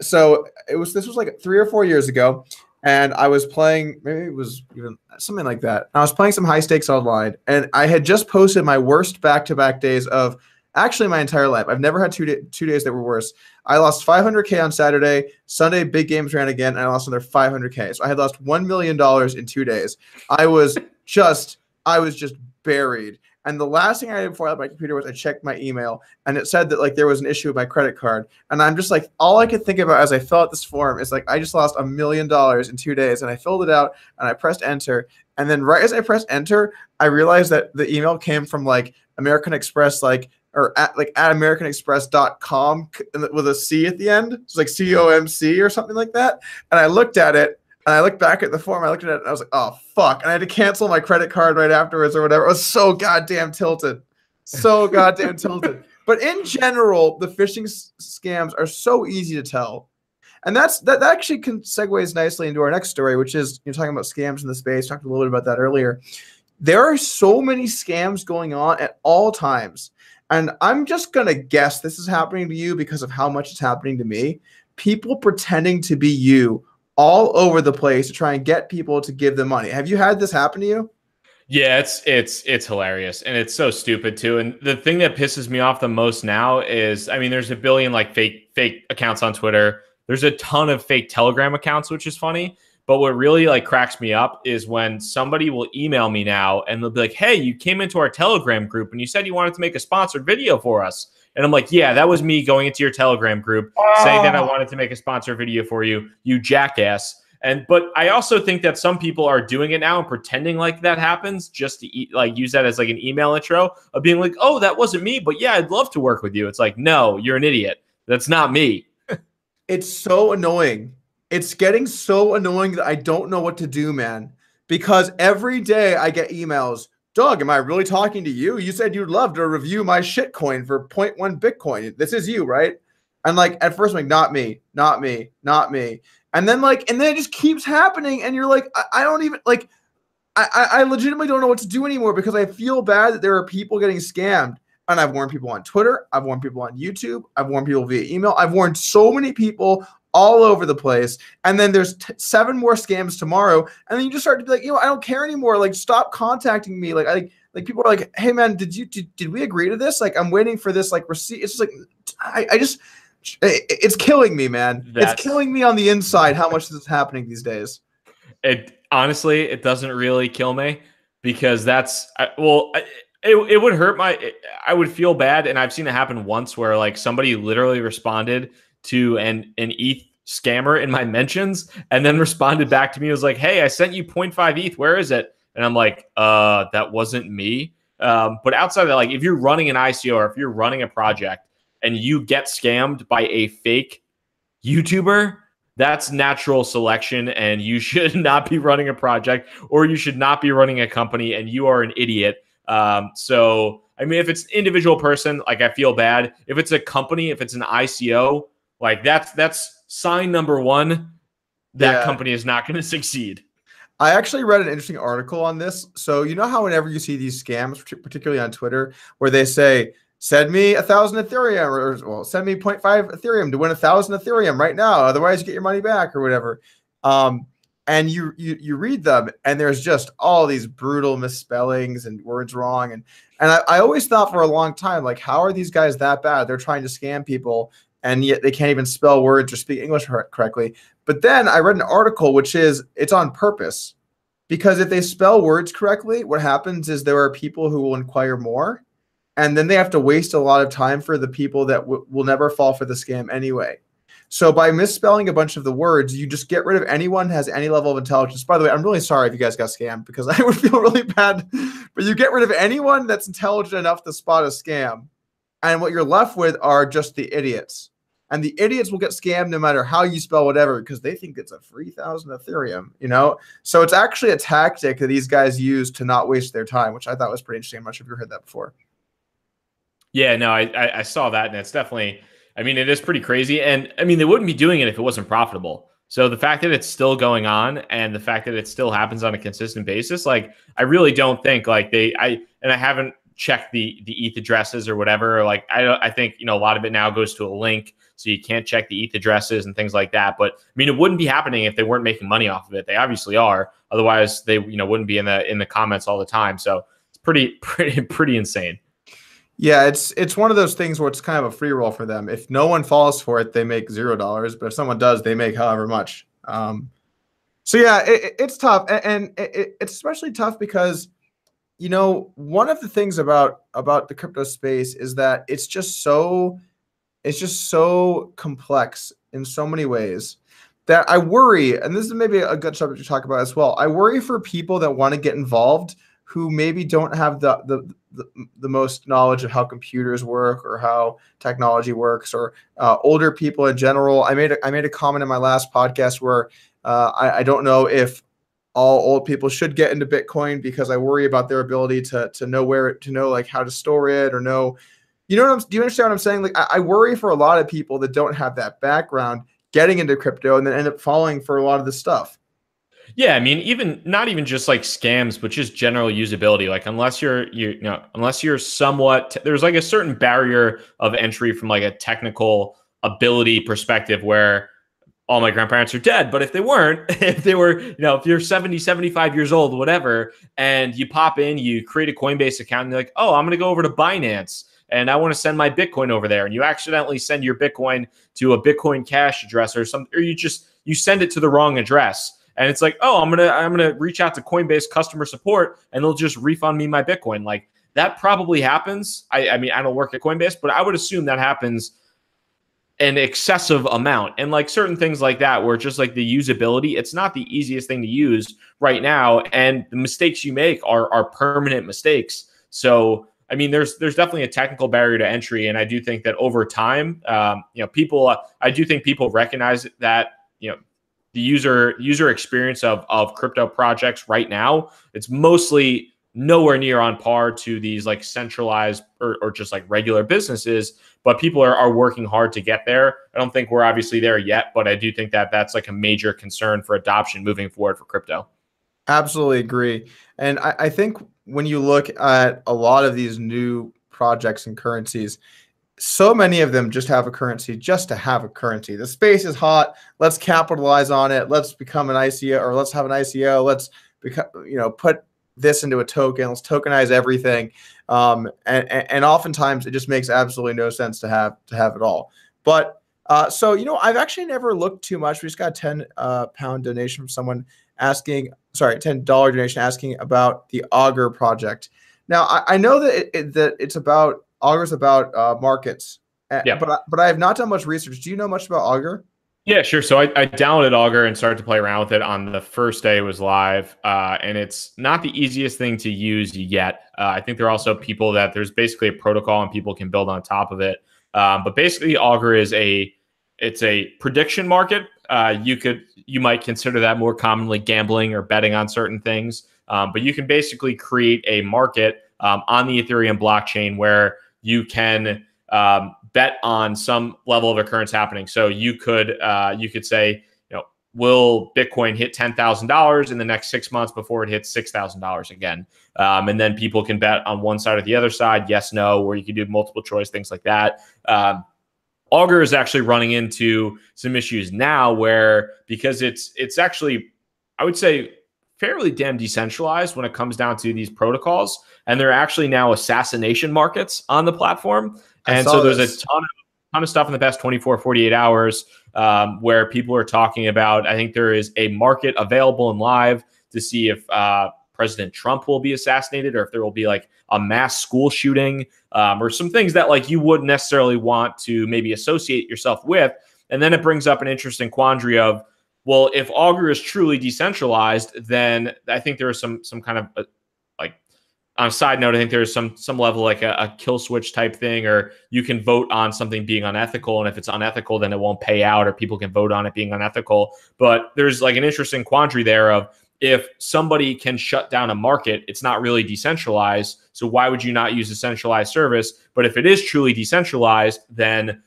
so this was like 3 or 4 years ago, and I was playing. Maybe it was even something like that. I was playing some high stakes online, and I had just posted my worst back-to-back days of actually my entire life. I've never had two days that were worse. I lost 500K on Saturday. Sunday, big games ran again, and I lost another 500K. So I had lost $1 million in 2 days. I was just buried. And the last thing I did before I left my computer was I checked my email, and it said that like there was an issue with my credit card. And I'm just like, all I could think about as I filled out this form is like, I just lost $1 million in 2 days. And I filled it out and I pressed enter. And then right as I pressed enter, I realized that the email came from like American Express, or at americanexpress.com with a C at the end. It's like COMC or something like that. And I looked at it, and I looked back at the form. I looked at it, and I was like, oh, fuck. And I had to cancel my credit card right afterwards or whatever. It was so goddamn tilted. So goddamn tilted. But in general, the phishing scams are so easy to tell. And that actually segues nicely into our next story, which is you're talking about scams in the space. Talked a little bit about that earlier. There are so many scams going on at all times. And I'm just going to guess this is happening to you because of how much it's happening to me. People pretending to be you all over the place to try and get people to give them money. Have you had this happen to you? Yeah, it's hilarious, and it's so stupid too. And the thing that pisses me off the most now is, I mean, there's a billion like fake accounts on Twitter. There's a ton of fake Telegram accounts, which is funny. But what really like cracks me up is when somebody will email me now and they'll be like, hey, you came into our Telegram group and you said you wanted to make a sponsored video for us. And I'm like, yeah, that was me going into your Telegram group saying that I wanted to make a sponsored video for you, you jackass. But I also think that some people are doing it now and pretending like that happens just to use that as like an email intro of being like, oh, that wasn't me, but yeah, I'd love to work with you. It's like, no, you're an idiot. That's not me. It's so annoying. It's getting so annoying that I don't know what to do, man. Because every day I get emails. Doug, am I really talking to you? You said you'd love to review my shitcoin for 0.1 Bitcoin. This is you, right? And like at first I'm like, not me. And then it just keeps happening. And you're like, I don't even like, I legitimately don't know what to do anymore because I feel bad that there are people getting scammed. And I've warned people on Twitter. I've warned people on YouTube. I've warned people via email. I've warned so many people all over the place. And then there's 7 more scams tomorrow. And then you just start to be like, I don't care anymore. Like, stop contacting me. Like people are like, hey man, did we agree to this? Like, I'm waiting for this like receipt. It's just like, it's killing me, man. It's killing me on the inside how much this is happening these days. Honestly, it doesn't really kill me because it would hurt I would feel bad. And I've seen it happen once where like somebody literally responded to an ETH scammer in my mentions and then responded back to me. It was like, hey, I sent you 0.5 ETH. Where is it? And I'm like, that wasn't me. But outside of that, like if you're running an ICO or if you're running a project and you get scammed by a fake YouTuber, that's natural selection and you should not be running a project or you should not be running a company and you are an idiot. So I mean, if it's an individual person, like I feel bad. If it's a company, if it's an ICO, like that's sign number one. That Yeah. company is not going to succeed. I actually read an interesting article on this. So you know how whenever you see these scams, particularly on Twitter, where they say, send me 1,000 Ethereum, or well, send me 0.5 Ethereum to win 1,000 Ethereum right now. Otherwise, you get your money back or whatever. And you read them, and there's just all these brutal misspellings and words wrong. And I always thought for a long time, like, how are these guys that bad? They're trying to scam people, and yet they can't even spell words or speak English correctly. But then I read an article, which is it's on purpose, because if they spell words correctly, what happens is there are people who will inquire more, and then they have to waste a lot of time for the people that will never fall for the scam anyway. So by misspelling a bunch of the words, you just get rid of anyone who has any level of intelligence. By the way, I'm really sorry if you guys got scammed, because I would feel really bad. But you get rid of anyone that's intelligent enough to spot a scam. And what you're left with are just the idiots. And the idiots will get scammed no matter how you spell whatever, because they think it's a 3,000 Ethereum, you know? So it's actually a tactic that these guys use to not waste their time, which I thought was pretty interesting. I'm not sure if you've heard that before. Yeah, no, I saw that, and it's definitely, I mean, it is pretty crazy. And I mean, they wouldn't be doing it if it wasn't profitable. So the fact that it's still going on, and the fact that it still happens on a consistent basis, like, I really don't think like I haven't checked the ETH addresses or whatever. Like, I think, you know, a lot of it now goes to a link, so you can't check the ETH addresses and things like that. But I mean, it wouldn't be happening if they weren't making money off of it. They obviously are. Otherwise, they, you know, wouldn't be in the comments all the time. So it's pretty insane. Yeah, it's one of those things where it's kind of a free roll for them. If no one falls for it, they make $0. But if someone does, they make however much. So yeah, it's tough, and it's especially tough because, you know, one of the things about the crypto space is that it's just so complex in so many ways that I worry, and this is maybe a good subject to talk about as well. I worry for people that want to get involved who maybe don't have the most knowledge of how computers work or how technology works, or older people in general. I made a comment in my last podcast where I don't know if all old people should get into Bitcoin, because I worry about their ability to know like how to store it, or know, you know do you understand what I'm saying? Like, I worry for a lot of people that don't have that background getting into crypto and then end up falling for a lot of this stuff. Yeah, I mean, not even just like scams, but just general usability. Like, unless you're somewhat, there's like a certain barrier of entry from like a technical ability perspective, where all my grandparents are dead. But if they weren't, if they were, you know, if you're 70, 75 years old, whatever, and you pop in, you create a Coinbase account, and you're like, oh, I'm going to go over to Binance, and I want to send my Bitcoin over there. And you accidentally send your Bitcoin to a Bitcoin Cash address or something, or you send it to the wrong address. And it's like, oh, I'm gonna reach out to Coinbase customer support, and they'll just refund me my Bitcoin. Like, that probably happens. I mean, I don't work at Coinbase, but I would assume that happens an excessive amount. And like certain things like that, where just like the usability, it's not the easiest thing to use right now, and the mistakes you make are permanent mistakes. So I mean, there's definitely a technical barrier to entry, and I do think that over time, you know, I do think people recognize that, you know, the user experience of crypto projects right now, it's mostly nowhere near on par to these like centralized or just like regular businesses, but people are working hard to get there. I don't think we're obviously there yet, but I do think that that's like a major concern for adoption moving forward for crypto. Absolutely agree. And I think when you look at a lot of these new projects and currencies, so many of them just have a currency just to have a currency. The space is hot. Let's capitalize on it. Let's become an ICO, or let's have an ICO. Let's put this into a token. Let's tokenize everything. And oftentimes it just makes absolutely no sense to have it all. But so, you know, I've actually never looked too much. We just got a 10 pound donation from someone asking, sorry, $10 donation asking about the Augur project. Now I know that it's about, Augur's about markets, Yeah. but I have not done much research. Do you know much about Augur? Yeah, sure. So I downloaded Augur and started to play around with it on the first day it was live, and it's not the easiest thing to use yet. I think there are also people that there's basically a protocol and people can build on top of it. But basically, Augur is it's a prediction market. You might consider that more commonly gambling or betting on certain things. But you can basically create a market on the Ethereum blockchain where you can bet on some level of occurrence happening. So you could say, will Bitcoin hit $10,000 in the next 6 months before it hits $6,000 again? And then people can bet on one side or the other side, yes, no, or you can do multiple choice, things like that. Augur is actually running into some issues now where, because it's actually, I would say, fairly damn decentralized when it comes down to these protocols. And there are actually now assassination markets on the platform. And so there's a ton of stuff in the past 24, 48 hours where people are talking about, I think there is a market available and live to see if President Trump will be assassinated, or if there will be like a mass school shooting, or some things that like you wouldn't necessarily want to maybe associate yourself with. And then it brings up an interesting quandary of, well, if Augur is truly decentralized, then I think there is some kind of like, on a side note, I think there's some level like a kill switch type thing, or you can vote on something being unethical, and if it's unethical, then it won't pay out, or people can vote on it being unethical. But there's like an interesting quandary there of, if somebody can shut down a market, it's not really decentralized. So why would you not use a centralized service? But if it is truly decentralized, then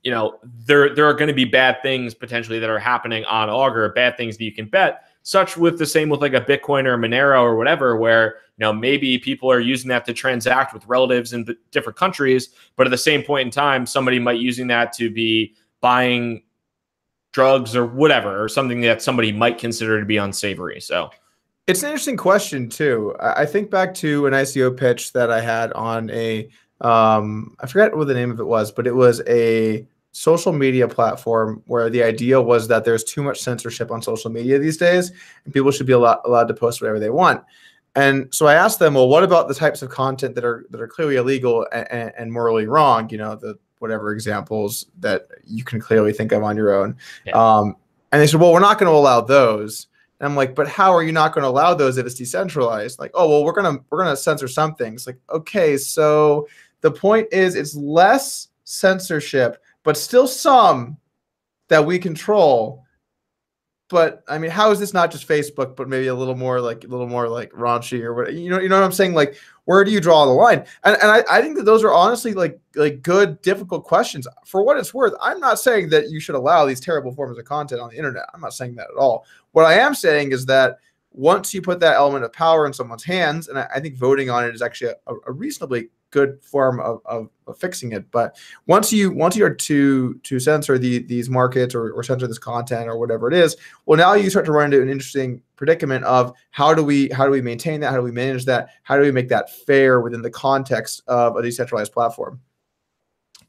there are going to be bad things potentially that are happening on Augur, bad things that you can bet. Such with the same with like a Bitcoin or a Monero or whatever, where maybe people are using that to transact with relatives in different countries, but at the same point in time, somebody might using that to be buying drugs or whatever, or something that somebody might consider to be unsavory. So it's an interesting question too. I think back to an ICO pitch that I had on a, I forget what the name of it was, but it was a social media platform where the idea was that there's too much censorship on social media these days, and people should be allowed to post whatever they want. And so I asked them, well, what about the types of content that are clearly illegal and morally wrong? The whatever examples that you can clearly think of on your own. Yeah. And they said, well, we're not going to allow those. And I'm like, but how are you not going to allow those if it's decentralized? Like, oh, well, we're gonna censor some things. Like, okay, so the point is it's less censorship, but still some that we control. But I mean, how is this not just Facebook, but maybe a little more like raunchy or what? You know what I'm saying? Like, where do you draw the line? And I think that those are honestly like good, difficult questions. For what it's worth, I'm not saying that you should allow these terrible forms of content on the internet. I'm not saying that at all. What I am saying is that once you put that element of power in someone's hands, and I think voting on it is actually a reasonably good form of fixing it. But once you are to censor these markets or censor this content or whatever it is, well, now you start to run into an interesting predicament of how do we maintain that? How do we manage that? How do we make that fair within the context of a decentralized platform?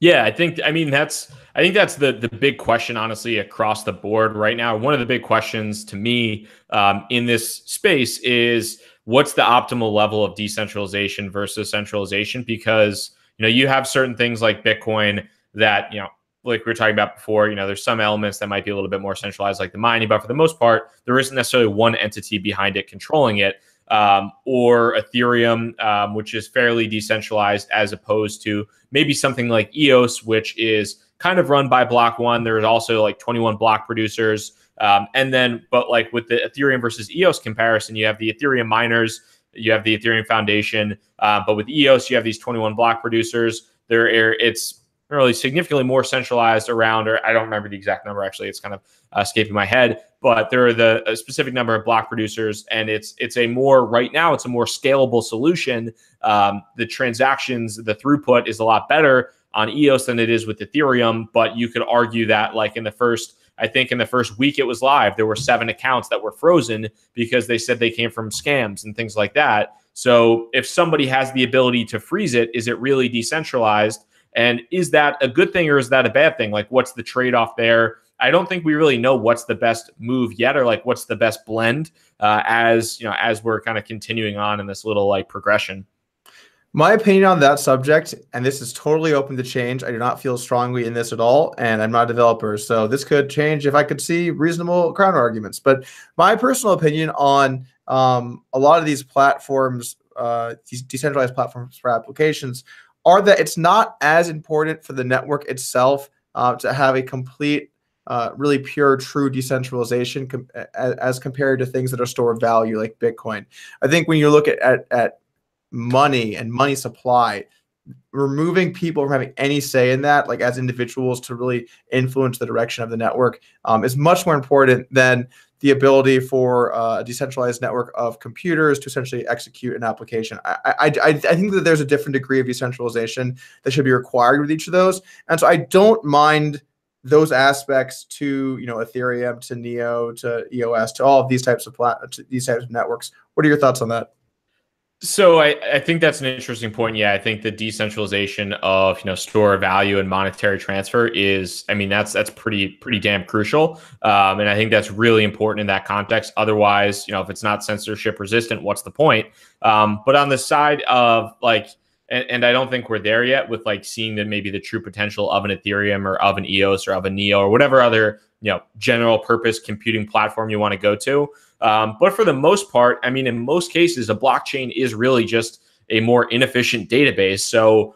Yeah, I think that's the big question, honestly, across the board right now. One of the big questions to me in this space is, what's the optimal level of decentralization versus centralization? Because you have certain things like Bitcoin that like we were talking about before, there's some elements that might be a little bit more centralized, like the mining, but for the most part, there isn't necessarily one entity behind it controlling it. Or Ethereum, which is fairly decentralized, as opposed to maybe something like EOS, which is kind of run by block one. There's also like 21 block producers. And then, but like with the Ethereum versus EOS comparison, you have the Ethereum miners, you have the Ethereum Foundation, but with EOS, you have these 21 block producers. It's really significantly more centralized around, or I don't remember the exact number, actually, it's kind of escaping my head, but there are a specific number of block producers, and right now it's a more scalable solution. The transactions, the throughput is a lot better on EOS than it is with Ethereum, but you could argue that like in the first week it was live, there were 7 accounts that were frozen because they said they came from scams and things like that. So if somebody has the ability to freeze it, is it really decentralized? And is that a good thing or is that a bad thing? Like, what's the trade-off there? I don't think we really know what's the best move yet, or like what's the best blend as we're kind of continuing on in this little like progression. My opinion on that subject, and this is totally open to change. I do not feel strongly in this at all, and I'm not a developer, so this could change if I could see reasonable counter arguments. But my personal opinion on a lot of these platforms, these decentralized platforms for applications, are that it's not as important for the network itself to have a complete, really pure, true decentralization as compared to things that are store of value like Bitcoin. I think when you look at money and money supply, removing people from having any say in that, like as individuals, to really influence the direction of the network, is much more important than the ability for a decentralized network of computers to essentially execute an application. I think that there's a different degree of decentralization that should be required with each of those, and so I don't mind those aspects to, you know, Ethereum, to Neo, to EOS, to all of these types of networks. What are your thoughts on that? So I think that's an interesting point. Yeah, I think the decentralization of, you know, store of value and monetary transfer is, I mean, that's pretty damn crucial. And I think that's really important in that context. Otherwise, you know, if it's not censorship resistant, what's the point? But on the side of like, and I don't think we're there yet with like seeing that maybe the true potential of an Ethereum or of an EOS or of a Neo or whatever other, you know, general purpose computing platform you want to go to. But for the most part, I mean, in most cases, a blockchain is really just a more inefficient database. So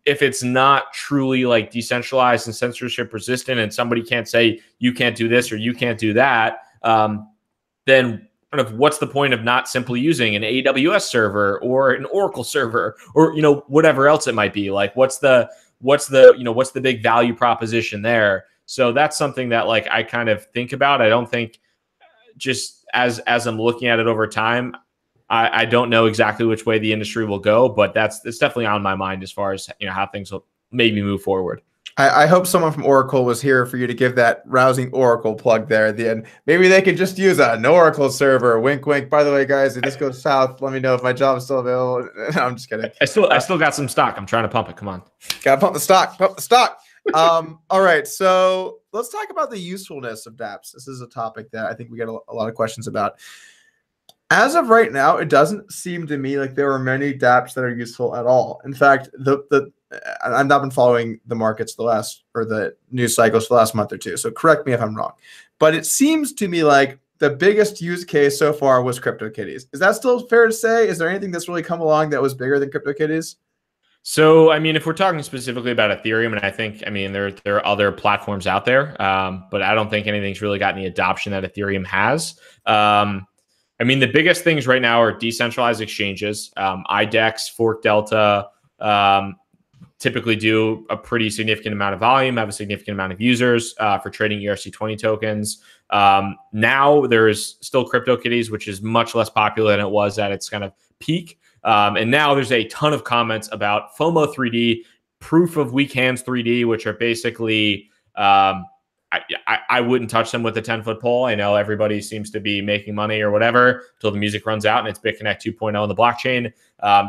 if it's not truly like decentralized and censorship resistant, and somebody can't say you can't do this or you can't do that, then kind of what's the point of not simply using an AWS server or an Oracle server or, you know, whatever else it might be? Like, what's the big value proposition there? So that's something that like I kind of think about. I don't think, just as I'm looking at it over time, I don't know exactly which way the industry will go, but it's definitely on my mind as far as, you know, how things will maybe move forward. I hope someone from Oracle was here for you to give that rousing Oracle plug there at the end. Maybe they could just use an Oracle server. Wink, wink. By the way, guys, if this goes south, let me know if my job is still available. No, I'm just kidding. I still got some stock. I'm trying to pump it. Come on. Gotta pump the stock. Pump the stock. All right, so let's talk about the usefulness of dApps. This is a topic that I think we get a lot of questions about. As of right now, it doesn't seem to me like there are many dApps that are useful at all. In fact, I've not been following the markets the news cycles for the last month or two, so correct me if I'm wrong. But it seems to me like the biggest use case so far was CryptoKitties. Is that still fair to say? Is there anything that's really come along that was bigger than CryptoKitties? So, I mean, if we're talking specifically about Ethereum, and I think, I mean, there are other platforms out there, but I don't think anything's really gotten the adoption that Ethereum has. I mean, the biggest things right now are decentralized exchanges. IDEX, Fork Delta typically do a pretty significant amount of volume, have a significant amount of users for trading ERC20 tokens. Now there's still CryptoKitties, which is much less popular than it was at its kind of peak. And now there's a ton of comments about FOMO 3D, proof of weak hands 3D, which are basically, I wouldn't touch them with a 10-foot pole. I know everybody seems to be making money or whatever until the music runs out and it's BitConnect 2.0 on the blockchain.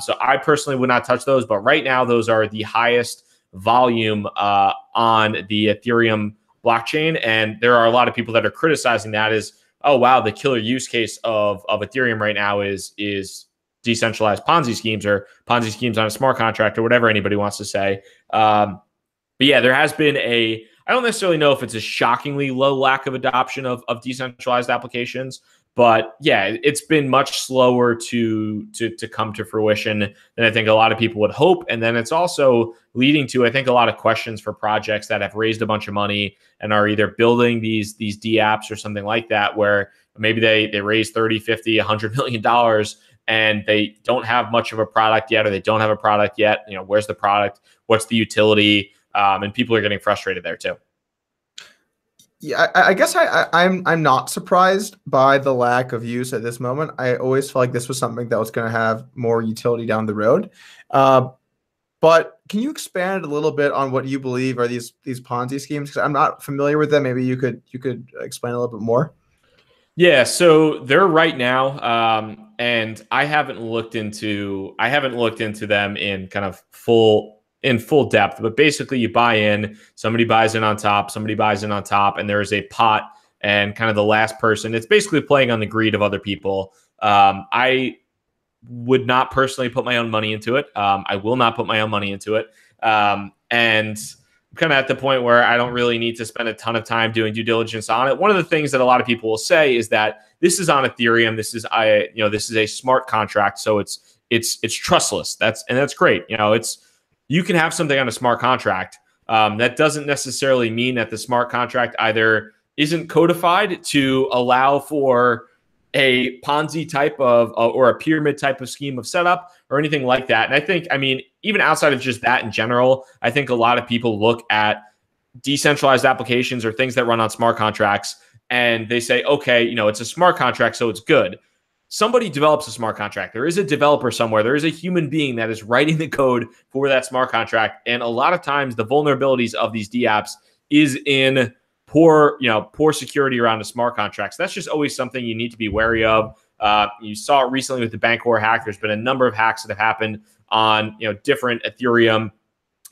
So I personally would not touch those. But right now, those are the highest volume on the Ethereum blockchain. And there are a lot of people that are criticizing that as, oh, wow, the killer use case of Ethereum right now is decentralized Ponzi schemes or Ponzi schemes on a smart contract or whatever anybody wants to say. But yeah, there has been I don't necessarily know if it's a shockingly low lack of adoption of decentralized applications, but yeah, it's been much slower to come to fruition than I think a lot of people would hope. And then it's also leading to, I think, a lot of questions for projects that have raised a bunch of money and are either building these dApps or something like that, where maybe they raise 30, 50, $100 million and they don't have much of a product yet, or they don't have a product yet. You know, where's the product? What's the utility? And people are getting frustrated there too. Yeah, I guess I'm not surprised by the lack of use at this moment. I always felt like this was something that was going to have more utility down the road. But can you expand a little bit on what you believe are these Ponzi schemes? Because I'm not familiar with them. Maybe you could explain a little bit more. Yeah, so they're right now, and I haven't looked into them in kind of full depth. But basically, you buy in, somebody buys in on top, somebody buys in on top, and there is a pot, and kind of the last person. It's basically playing on the greed of other people. I would not personally put my own money into it. I will not put my own money into it, and I'm kind of at the point where I don't really need to spend a ton of time doing due diligence on it. One of the things that a lot of people will say is that this is on Ethereum. This is a smart contract, so it's trustless. That's great. You can have something on a smart contract. That doesn't necessarily mean that the smart contract either isn't codified to allow for a Ponzi type of or a pyramid type of scheme of setup or anything like that. And I think, I mean, even outside of just that in general, I think a lot of people look at decentralized applications or things that run on smart contracts and they say, okay, you know, it's a smart contract, so it's good. Somebody develops a smart contract. There is a developer somewhere. There is a human being that is writing the code for that smart contract. And a lot of times the vulnerabilities of these DApps is in poor security around the smart contracts. That's just always something you need to be wary of. You saw it recently with the Bancor hack. There's been a number of hacks that have happened on different Ethereum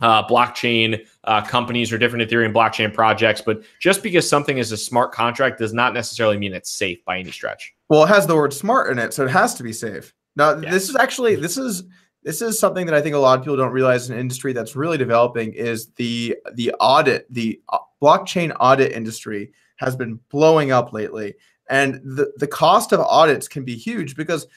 blockchain companies or different Ethereum blockchain projects. But just because something is a smart contract does not necessarily mean it's safe by any stretch. Well, it has the word smart in it, so it has to be safe. Now, this is something that I think a lot of people don't realize in an industry that's really developing is the blockchain audit industry has been blowing up lately. And the cost of audits can be huge because,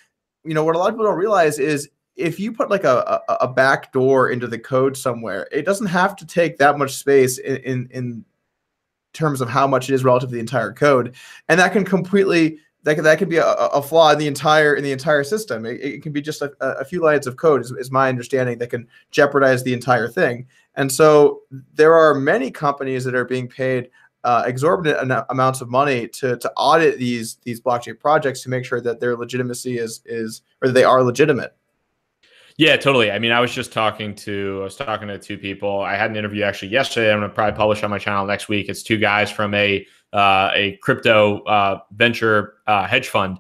what a lot of people don't realize is if you put like a back door into the code somewhere, it doesn't have to take that much space in terms of how much it is relative to the entire code. And that can completely, that could be a flaw in the entire system. It can be just a few lines of code is my understanding that can jeopardize the entire thing. And so there are many companies that are being paid exorbitant amounts of money to audit these blockchain projects to make sure that their legitimacy or they are legitimate. Yeah, totally. I mean, I was talking to two people. I had an interview actually yesterday. I'm going to probably publish on my channel next week. It's two guys from a crypto venture hedge fund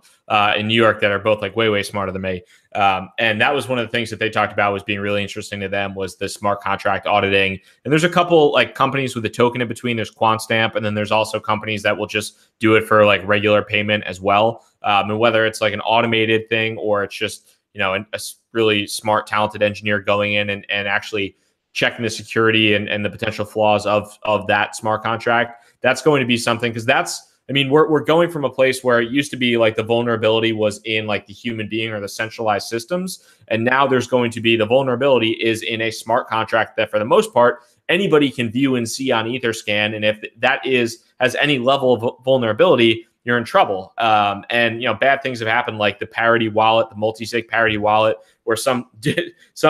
in New York that are both like way smarter than me. And that was one of the things that they talked about was being really interesting to them was the smart contract auditing. And there's a couple like companies with a token in between. There's QuantStamp, and then there's also companies that will just do it for like regular payment as well. And whether it's like an automated thing or it's just a really smart, talented engineer going in and actually checking the security and the potential flaws of that smart contract. That's going to be something because we're going from a place where it used to be like the vulnerability was in like the human being or the centralized systems. And now there's going to be the vulnerability is in a smart contract that for the most part, anybody can view and see on Etherscan. And if that has any level of vulnerability, you're in trouble. And bad things have happened, like the parity wallet, the multi-sig parity wallet, where so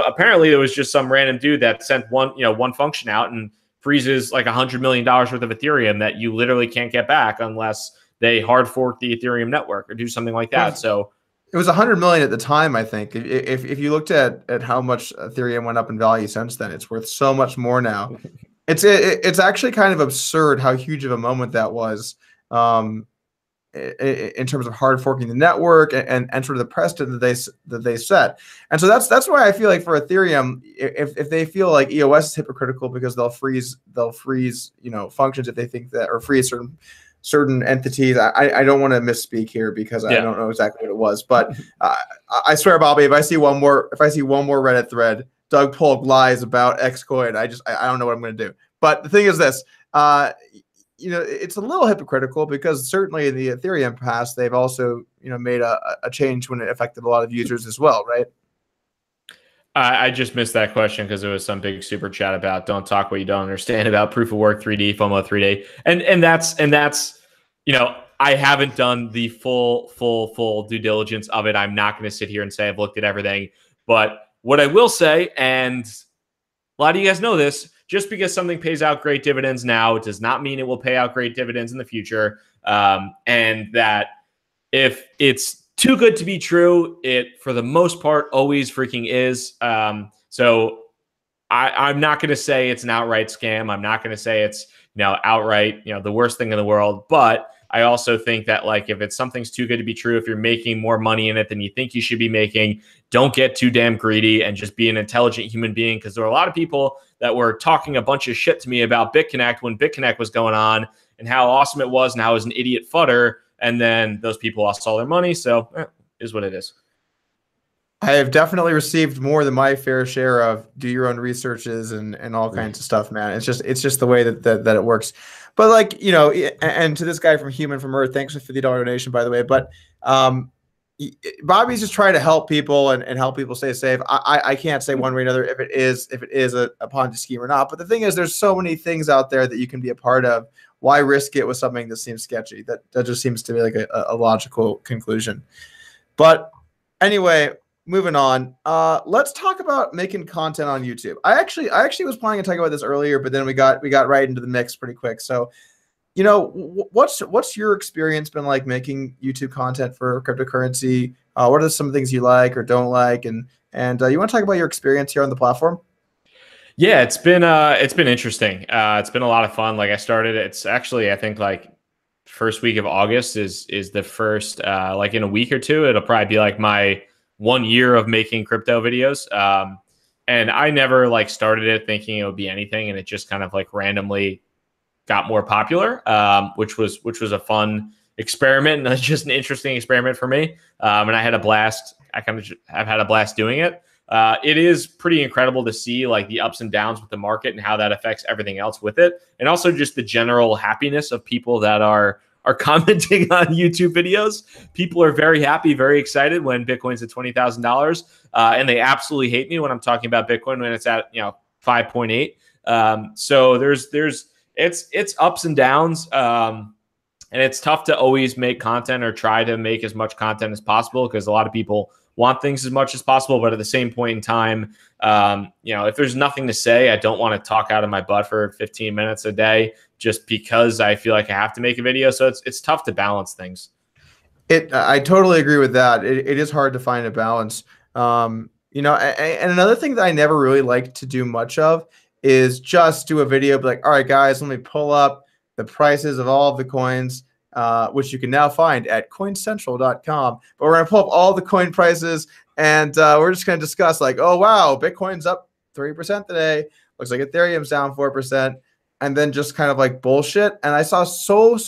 apparently there was just some random dude that sent one function out and freezes like $100 million worth of Ethereum that you literally can't get back unless they hard fork the Ethereum network or do something like that. So it was 100 million at the time, I think. If you looked at how much Ethereum went up in value since then, it's worth so much more now. It's actually kind of absurd how huge of a moment that was. In terms of hard forking the network and sort of the precedent that they set. And so that's why I feel like for Ethereum, if they feel like EOS is hypocritical because they'll freeze functions if they think that, or freeze certain entities. I don't want to misspeak here because I don't know exactly what it was, but I swear, Bobby, if I see one more Reddit thread, Doug Polk lies about X coin, I don't know what I'm going to do. But the thing is this, it's a little hypocritical because certainly in the Ethereum past, they've also, made a change when it affected a lot of users as well, right? I just missed that question because there was some big super chat about don't talk what you don't understand about proof of work 3D, FOMO 3D. And that's, I haven't done the full due diligence of it. I'm not going to sit here and say I've looked at everything, but what I will say, and a lot of you guys know this, just because something pays out great dividends now, it does not mean it will pay out great dividends in the future. And that if it's too good to be true, it, for the most part, always freaking is. So I'm not going to say it's an outright scam. I'm not going to say it's, outright, the worst thing in the world. But I also think that, like, if it's something's too good to be true, if you're making more money in it than you think you should be making, don't get too damn greedy and just be an intelligent human being. Because there are a lot of people that were talking a bunch of shit to me about BitConnect when BitConnect was going on and how awesome it was and how it was an idiot fudder. And then those people lost all their money. So it is what it is. I have definitely received more than my fair share of do your own researches and all kinds of stuff, man. It's just the way that it works. But like, and to this guy from Human from Earth, thanks for the $50 donation, by the way. But Bobby's just trying to help people and help people stay safe. I can't say one way or another if it is a Ponzi scheme or not. But the thing is, there's so many things out there that you can be a part of why risk it with something that seems sketchy? That just seems to be like a logical conclusion. But anyway, moving on. Let's talk about making content on YouTube. I actually was planning to talk about this earlier, but then we got right into the mix pretty quick. So, you know, what's your experience been like making YouTube content for cryptocurrency? What are some things you like or don't like? And you want to talk about your experience here on the platform? Yeah, it's been interesting. It's been a lot of fun. Like I started, it's actually, I think like first week of August is the first, like in a week or two, it'll probably be like my 1 year of making crypto videos. And I never like started it thinking it would be anything. And it just kind of like randomly got more popular, which was a fun experiment and just an interesting experiment for me. And I had a blast. I've had a blast doing it. It is pretty incredible to see like the ups and downs with the market and how that affects everything else with it. And also just the general happiness of people that are commenting on YouTube videos. People are very happy, very excited when Bitcoin's at $20,000. And they absolutely hate me when I'm talking about Bitcoin when it's at, 5.8. So it's ups and downs. And it's tough to always make content or try to make as much content as possible because a lot of people want things as much as possible. But at the same point in time, if there's nothing to say, I don't want to talk out of my butt for 15 minutes a day just because I feel like I have to make a video. So it's tough to balance things. I totally agree with that. It is hard to find a balance. And another thing that I never really liked to do much of is just do a video, be like, all right, guys, let me pull up the prices of all of the coins, which you can now find at coincentral.com. But we're going to pull up all the coin prices, and we're just going to discuss like, oh, wow, Bitcoin's up 3% today. Looks like Ethereum's down 4%. And then just kind of like bullshit. And I saw so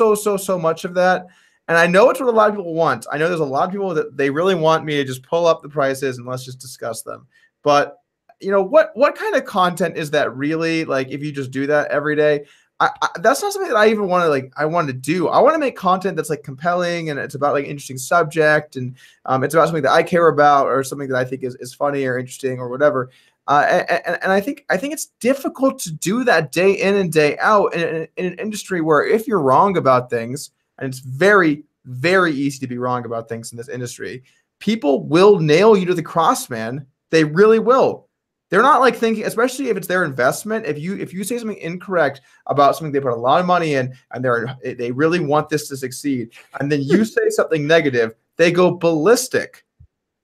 much of that. And I know it's what a lot of people want. I know there's a lot of people that they really want me to just pull up the prices and let's just discuss them. But what kind of content is that really? Like, if you just do that every day, that's not something that I even want to I want to do. I want to make content that's like compelling and it's about like interesting subject and it's about something that I care about or something that I think is funny or interesting or whatever. And I think it's difficult to do that day in and day out in an industry where if you're wrong about things, and it's very, very easy to be wrong about things in this industry, people will nail you to the cross, man. They really will. They're not like thinking, especially if it's their investment. If you say something incorrect about something they put a lot of money in and they really want this to succeed, and then you say something negative, they go ballistic.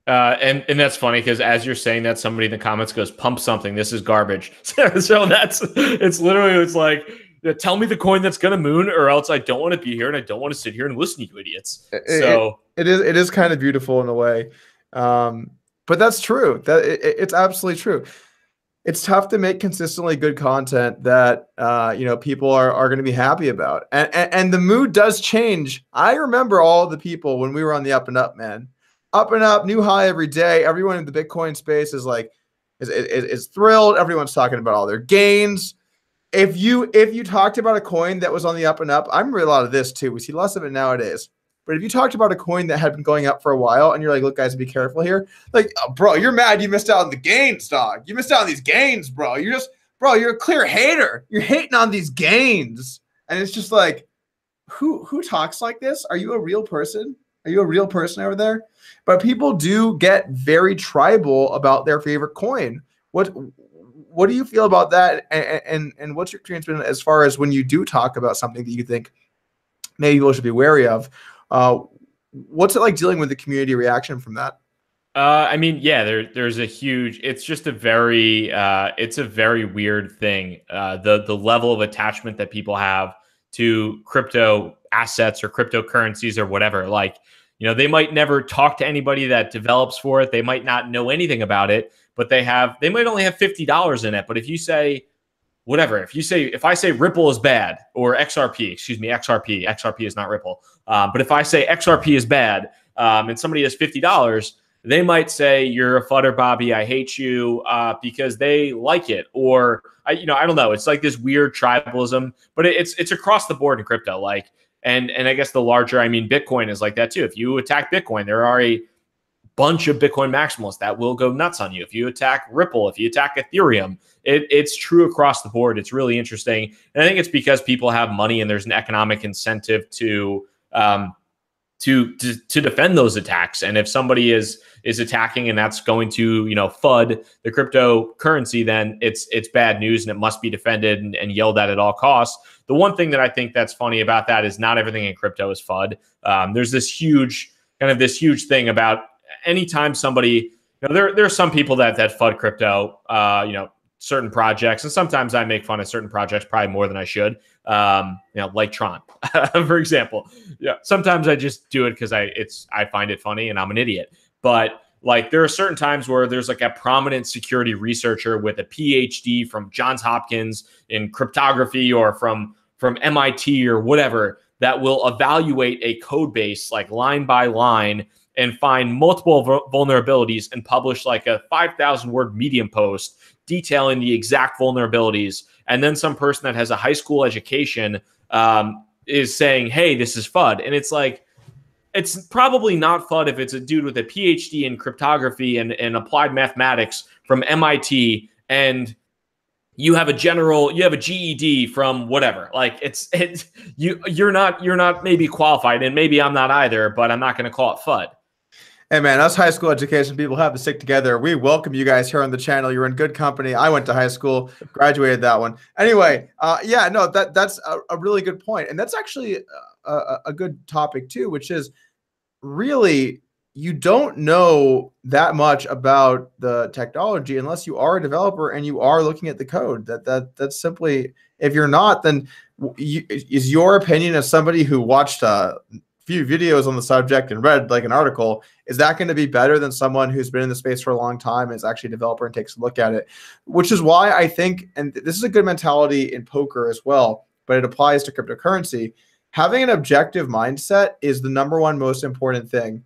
And that's funny because as you're saying that, somebody in the comments goes, "Pump something. This is garbage." So it's like, tell me the coin that's gonna moon, or else I don't want to be here and I don't want to sit here and listen to you idiots. It is kind of beautiful in a way. But that's true. It's absolutely true. It's tough to make consistently good content that people are going to be happy about, and the mood does change. I remember all the people when we were on the up and up, man, up and up, new high every day. Everyone in the Bitcoin space is like is thrilled. Everyone's talking about all their gains. If you talked about a coin that was on the up and up, I remember a lot of this too. We see less of it nowadays. But if you talked about a coin that had been going up for a while and you're like, look, guys, be careful here. Like, oh, bro, you're mad you missed out on the gains, dog. You missed out on these gains, bro. You're a clear hater. You're hating on these gains. And it's just like, who talks like this? Are you a real person? Are you a real person over there? But people do get very tribal about their favorite coin. What do you feel about that? And what's your experience been as far as when you do talk about something that you think maybe people should be wary of? What's it like dealing with the community reaction from that? There's a huge, it's just a very, it's a very weird thing. The level of attachment that people have to crypto assets or cryptocurrencies or whatever, they might never talk to anybody that develops for it. They might not know anything about it, but they might only have $50 in it. But if you say, whatever, if I say Ripple is bad or XRP is not Ripple. But if I say XRP is bad and somebody has $50, they might say you're a futter Bobby. I hate you because they like it. Or I don't know. It's like this weird tribalism, but it's across the board in crypto. And I guess the larger, Bitcoin is like that too. If you attack Bitcoin, there are a bunch of Bitcoin maximalists that will go nuts on you. If you attack Ripple, if you attack Ethereum, it's true across the board. It's really interesting. And I think it's because people have money and there's an economic incentive to defend those attacks. And if somebody is attacking and that's going to, FUD the cryptocurrency, then it's bad news and it must be defended and yelled at all costs. The one thing that I think that's funny about that is not everything in crypto is FUD. There's this huge thing about anytime somebody, there are some people that FUD crypto, certain projects, and sometimes I make fun of certain projects probably more than I should. Like Tron, for example. Yeah, sometimes I just do it because I find it funny and I'm an idiot. But like there are certain times where there's like a prominent security researcher with a PhD from Johns Hopkins in cryptography or from MIT or whatever that will evaluate a code base like line by line and find multiple vulnerabilities and publish like a 5,000 word Medium post detailing the exact vulnerabilities. And then some person that has a high school education is saying, hey, this is FUD. And it's like, it's probably not FUD if it's a dude with a PhD in cryptography and applied mathematics from MIT and you have a GED from whatever. Like you're not maybe qualified, and maybe I'm not either, but I'm not going to call it FUD. Hey man, us high school education people have to stick together. We welcome you guys here on the channel. You're in good company. I went to high school, graduated that one. Anyway, that's a really good point. And that's actually a good topic too, which is really you don't know that much about the technology unless you are a developer and you are looking at the code. That's simply, if you're not, then is your opinion as somebody who watched few videos on the subject and read like an article, is that going to be better than someone who's been in the space for a long time and is actually a developer and takes a look at it? Which is why I think, and this is a good mentality in poker as well, but it applies to cryptocurrency. Having an objective mindset is the #1 most important thing.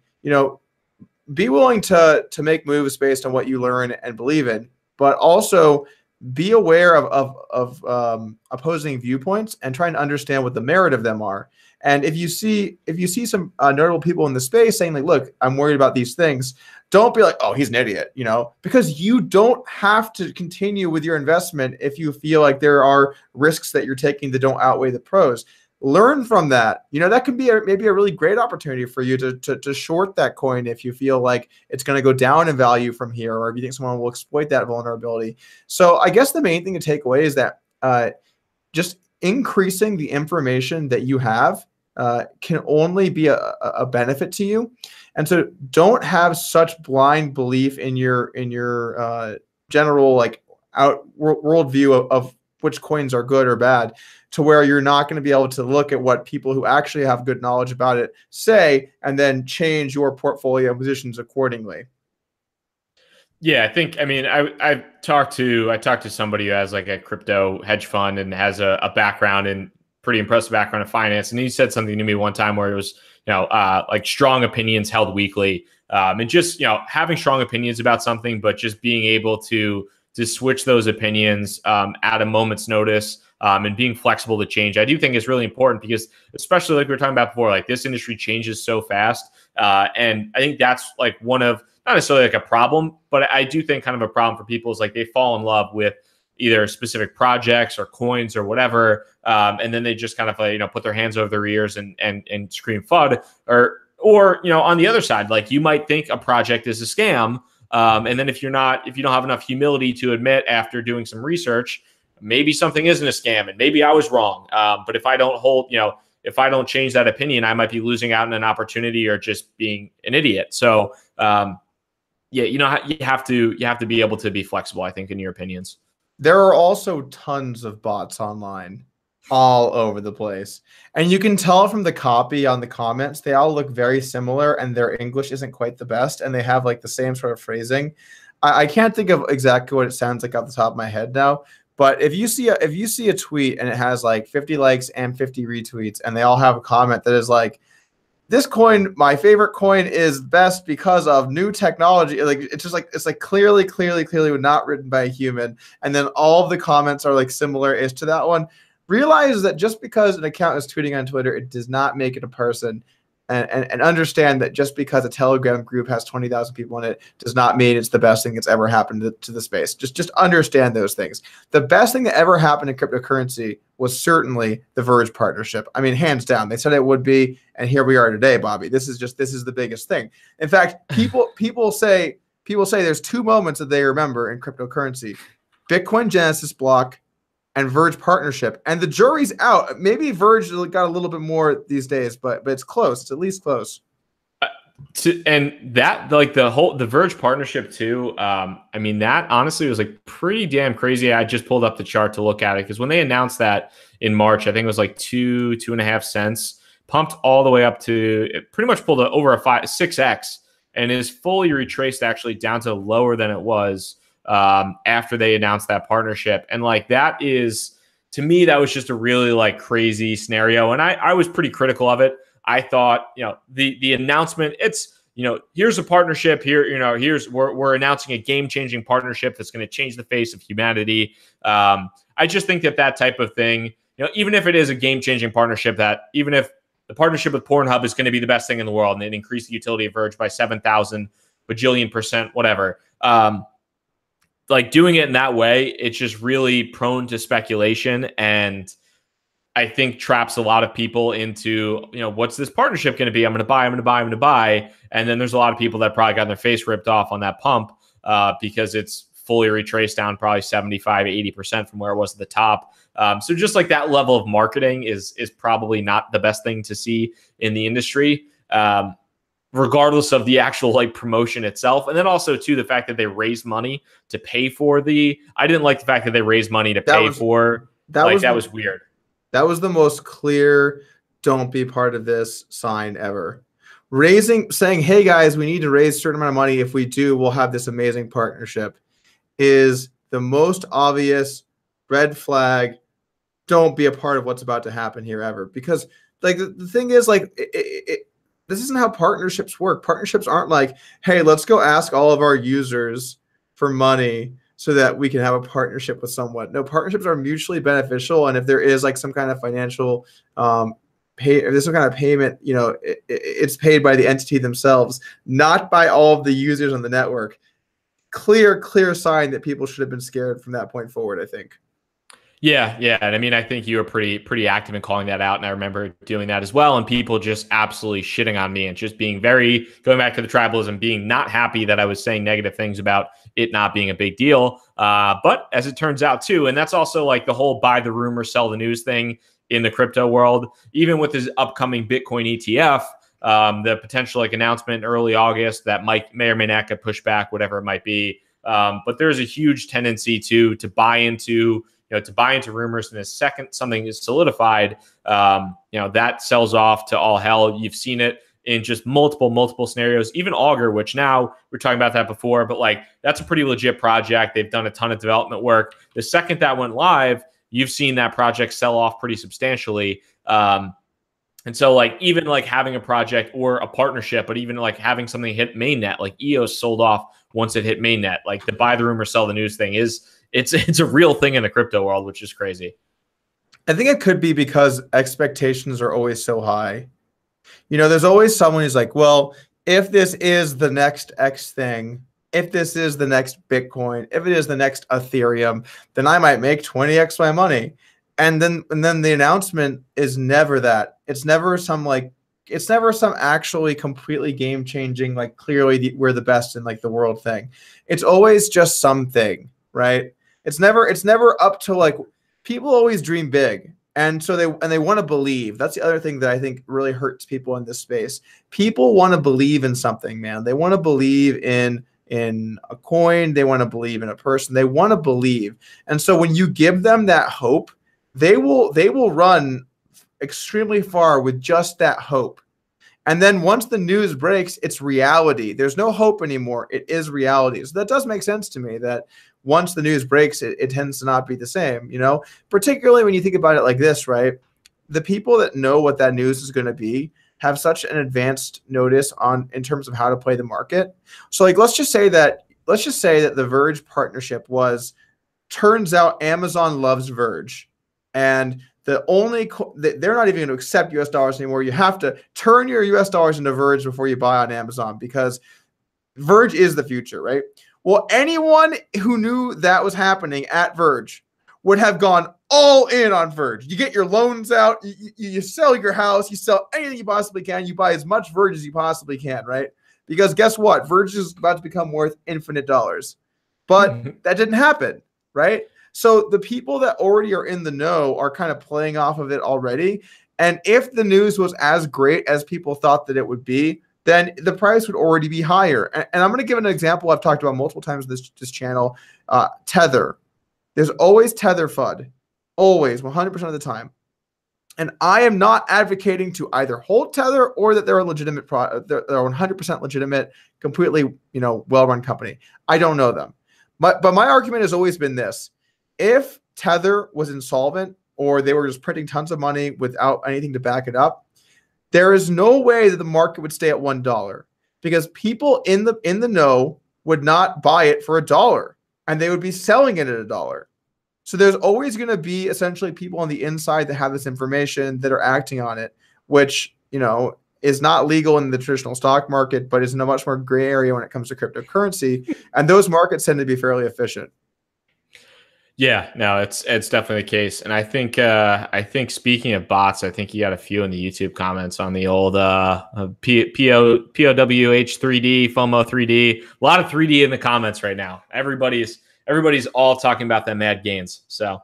Be willing to make moves based on what you learn and believe in, but also be aware of opposing viewpoints and trying to understand what the merit of them are. And if you see some notable people in the space saying like, look, I'm worried about these things, don't be like, oh, he's an idiot, because you don't have to continue with your investment if you feel like there are risks that you're taking that don't outweigh the pros. Learn from that. That could be maybe a really great opportunity for you to short that coin if you feel like it's going to go down in value from here, or if you think someone will exploit that vulnerability. So I guess the main thing to take away is that just increasing the information that you have can only be a benefit to you. And so don't have such blind belief in your general worldview of which coins are good or bad, to where you're not going to be able to look at what people who actually have good knowledge about it say and then change your portfolio positions accordingly. Yeah, I talked to somebody who has like a crypto hedge fund and has a background in pretty impressive background in finance. And he said something to me one time where it was, like strong opinions held weakly, and just, having strong opinions about something, but just being able to switch those opinions at a moment's notice, and being flexible to change, I do think is really important, because especially like we were talking about before, like this industry changes so fast. And I think that's like one of, not necessarily like a problem, but I do think kind of a problem for people is like they fall in love with either specific projects or coins or whatever. And then they just kind of put their hands over their ears and scream FUD, or on the other side, like you might think a project is a scam. And then if you don't have enough humility to admit after doing some research, maybe something isn't a scam and maybe I was wrong. But if I don't change that opinion, I might be losing out on an opportunity or just being an idiot. So you have to be able to be flexible, I think, in your opinions. There are also tons of bots online all over the place. And you can tell from the copy on the comments, they all look very similar and their English isn't quite the best. And they have like the same sort of phrasing. I can't think of exactly what it sounds like off the top of my head now. But if you see a tweet and it has like 50 likes and 50 retweets, and they all have a comment that is like, this coin, my favorite coin, is best because of new technology. Like it's like clearly not written by a human. And then all of the comments are like similar-ish to that one. Realize that just because an account is tweeting on Twitter, it does not make it a person. and understand that just because a Telegram group has 20,000 people in it does not mean it's the best thing that's ever happened to the space. Just understand those things. The best thing that ever happened in cryptocurrency was certainly the Verge partnership. I mean, hands down. They said it would be, and here we are today, Bobby. This is the biggest thing. In fact, people say there's two moments that they remember in cryptocurrency: Bitcoin Genesis block and Verge partnership. And the jury's out. Maybe Verge got a little bit more these days, but it's close. It's at least close. And that, like, the Verge partnership too, I mean, that honestly was like pretty damn crazy. I just pulled up the chart to look at it, because when they announced that in March, I think it was like 2.5 cents, pumped all the way up to, it pretty much pulled over 6x, and is fully retraced actually down to lower than it was after they announced that partnership. And like, that is, to me, that was just a really like crazy scenario. And I was pretty critical of it. I thought, the announcement, it's, here's a partnership here, we're announcing a game-changing partnership that's going to change the face of humanity. I just think that type of thing, even if it is a game-changing partnership, that even if the partnership with Pornhub is going to be the best thing in the world and it increased the utility of Verge by 7,000 bajillion %, whatever, like, doing it in that way, it's just really prone to speculation, and I think traps a lot of people into, what's this partnership going to be? I'm going to buy. And then there's a lot of people that probably got their face ripped off on that pump because it's fully retraced down probably 75, 80% from where it was at the top. So just like that level of marketing is probably not the best thing to see in the industry, regardless of the actual like promotion itself. And then also too, the fact that they raised money to pay for I didn't like the fact that they raised money to pay for, that was weird. That was the most clear, don't be part of this sign ever. Saying, hey guys, we need to raise a certain amount of money. If we do, we'll have this amazing partnership, is the most obvious red flag. Don't be a part of what's about to happen here ever. Because like the thing is, like, this isn't how partnerships work. Partnerships aren't like, hey, let's go ask all of our users for money so that we can have a partnership with someone. No, partnerships are mutually beneficial. And if there is like some kind of financial if there's some kind of payment, it's paid by the entity themselves, not by all of the users on the network. Clear sign that people should have been scared from that point forward, I think. Yeah. And I mean, I think you were pretty active in calling that out. And I remember doing that as well. And people just absolutely shitting on me and just being going back to the tribalism, being not happy that I was saying negative things about it not being a big deal. But as it turns out too, and that's also like the whole buy the rumor, sell the news thing in the crypto world, even with this upcoming Bitcoin ETF, the potential like announcement in early August that may or may not get pushed back, whatever it might be. But there's a huge tendency to buy into rumors, and the second something is solidified, that sells off to all hell. You've seen it in just multiple scenarios, even Augur, which now we're talking about that before, but like, that's a pretty legit project. They've done a ton of development work. The second that went live, you've seen that project sell off pretty substantially. And so like, even like having a project or a partnership, but even like having something hit mainnet, like EOS sold off once it hit mainnet, like the buy the rumor, sell the news thing it's a real thing in the crypto world, which is crazy. I think it could be because expectations are always so high. There's always someone who's like, well, if this is the next X thing, if this is the next Bitcoin, if it is the next Ethereum, then I might make 20x my money. And then the announcement is never that. It's never some actually completely game changing, like clearly we're the best in like the world thing. It's always just something, right? It's never up to like, people always dream big. And so they want to believe. That's the other thing that I think really hurts people in this space. People want to believe in something, man. They want to believe in a coin. They want to believe in a person. They want to believe. And so when you give them that hope, they will run extremely far with just that hope. And then once the news breaks, it's reality. There's no hope anymore. It is reality. So that does make sense to me that once the news breaks, it tends to not be the same, particularly when you think about it like this, right? The people that know what that news is going to be have such an advanced notice in terms of how to play the market. So like, let's just say that the Verge partnership turns out Amazon loves Verge, and they're not even going to accept US dollars anymore. You have to turn your US dollars into Verge before you buy on Amazon, because Verge is the future, right? Well, anyone who knew that was happening at Verge would have gone all in on Verge. You get your loans out, you sell your house, you sell anything you possibly can, you buy as much Verge as you possibly can, right? Because guess what? Verge is about to become worth infinite dollars. But that didn't happen, right? So the people that already are in the know are kind of playing off of it already. And if the news was as great as people thought that it would be, then the price would already be higher. And I'm going to give an example I've talked about multiple times on this channel. Tether. There's always Tether FUD. Always, 100% of the time. And I am not advocating to either hold Tether or that they're a legitimate they're 100% legitimate, completely, well-run company. I don't know them. But my argument has always been this. If Tether was insolvent or they were just printing tons of money without anything to back it up, there is no way that the market would stay at $1, because people in the know would not buy it for $1 and they would be selling it at $1. So there's always going to be essentially people on the inside that have this information that are acting on it, which, is not legal in the traditional stock market, but is in a much more gray area when it comes to cryptocurrency. And those markets tend to be fairly efficient. Yeah, no, it's definitely the case. And I think speaking of bots, I think you got a few in the YouTube comments on the old POWH3D, FOMO 3D. A lot of 3D in the comments right now. Everybody's all talking about the mad gains. So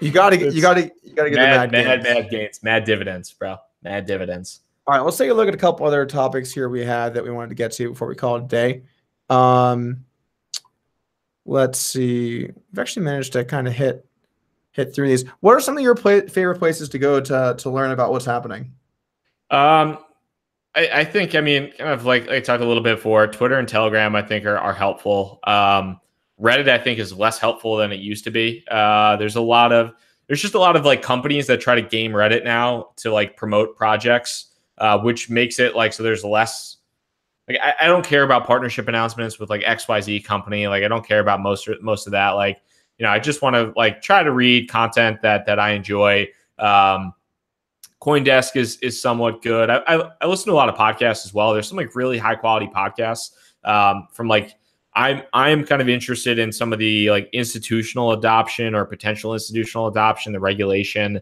you gotta get the mad gains, mad dividends, bro. Mad dividends. All right, let's take a look at a couple other topics here we had that we wanted to get to before we call it a day. Let's see. We've actually managed to kind of hit through these. What are some of your favorite places to go to learn about what's happening? I think, kind of like I talked a little bit before, Twitter and Telegram, I think are helpful. Reddit, I think, is less helpful than it used to be. There's just a lot of like companies that try to game Reddit now to like promote projects, which makes it like, so there's less. Like, I don't care about partnership announcements with like XYZ company. Like, I don't care about most of that. Like, I just want to like try to read content that I enjoy. CoinDesk is somewhat good. I listen to a lot of podcasts as well. There's some like really high quality podcasts from like, I'm kind of interested in some of the like institutional adoption or potential institutional adoption, the regulation.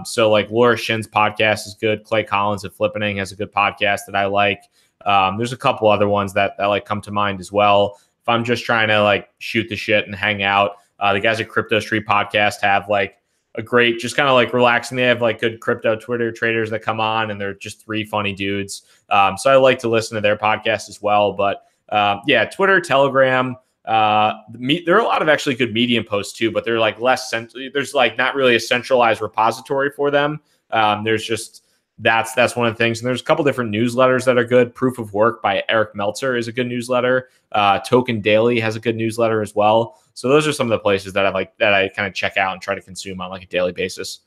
So like Laura Shin's podcast is good. Clay Collins of Flippening has a good podcast that I like. There's a couple other ones that like come to mind as well. If I'm just trying to like shoot the shit and hang out, the guys at Crypto Street Podcast have like a great, just kind of like relaxing. They have like good crypto Twitter traders that come on, and they're just three funny dudes. So I like to listen to their podcast as well. But yeah, Twitter, Telegram, there are a lot of actually good Medium posts too, but they're like there's like not really a centralized repository for them. There's just, that's one of the things. And there's a couple different newsletters that are good. Proof of Work by Eric Meltzer is a good newsletter. Token Daily has a good newsletter as well. So those are some of the places that I kind of check out and try to consume on like a daily basis.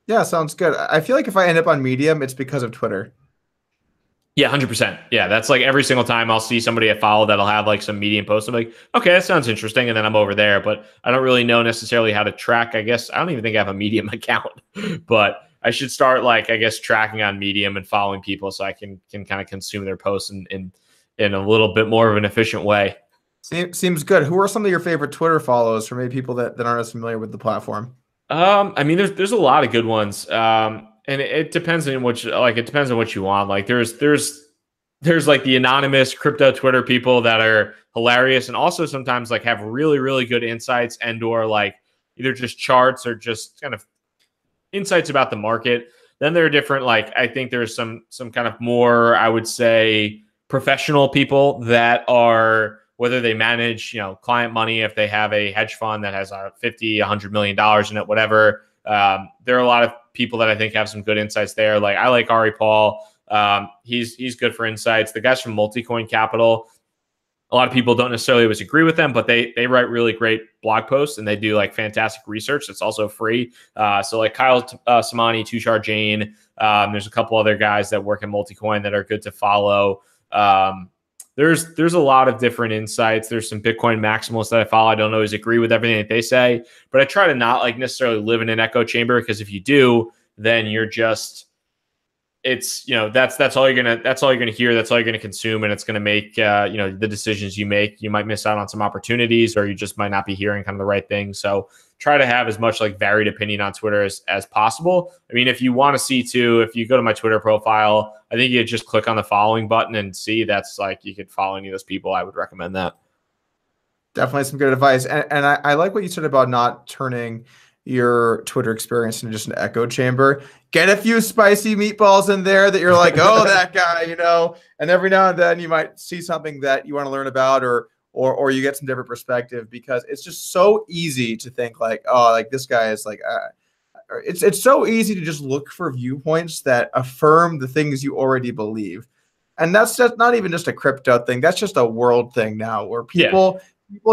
Yeah, sounds good. I feel like if I end up on Medium, it's because of Twitter. Yeah, 100%. Yeah, that's like every single time I'll see somebody I follow that'll have like some Medium post. I'm like, okay, that sounds interesting. And then I'm over there, but I don't really know necessarily how to track. I guess I don't even think I have a Medium account, but I should start like, I guess, tracking on Medium and following people so I can kind of consume their posts in a little bit more of an efficient way. Seems good. Who are some of your favorite Twitter follows for maybe people that aren't as familiar with the platform? There's a lot of good ones. And it depends on what you want. Like there's like the anonymous crypto Twitter people that are hilarious and also sometimes like have really, really good insights and or like either just charts or just kind of insights about the market. Then there are different, like, I think there's some kind of more, I would say, professional people that are, whether they manage, client money, if they have a hedge fund that has $50-100 million in it, whatever. There are a lot of people that I think have some good insights there. Like I like Ari Paul. He's good for insights. The guys from Multicoin Capital, a lot of people don't necessarily always agree with them, but they write really great blog posts and they do like fantastic research. It's also free. So like Kyle Samani, Tushar Jain, there's a couple other guys that work in Multicoin that are good to follow. there's a lot of different insights. There's some Bitcoin maximalists that I follow. I don't always agree with everything that they say, but I try to not like necessarily live in an echo chamber, because if you do, then you're just, it's, that's all you're gonna hear, that's all you're gonna consume, and it's gonna make the decisions you make. You might miss out on some opportunities, or you just might not be hearing kind of the right thing. So try to have as much like varied opinion on Twitter as possible. I mean, if you want to see too, if you go to my Twitter profile, I think you just click on the following button and see, that's like, you could follow any of those people. I would recommend that. Definitely some good advice. And I like what you said about not turning your Twitter experience into just an echo chamber. Get a few spicy meatballs in there that you're like, oh, that guy, and every now and then you might see something that you want to learn about, or you get some different perspective, because it's just so easy to think like, oh, like this guy is like, it's so easy to just look for viewpoints that affirm the things you already believe. And that's just not even just a crypto thing. That's just a world thing now, where people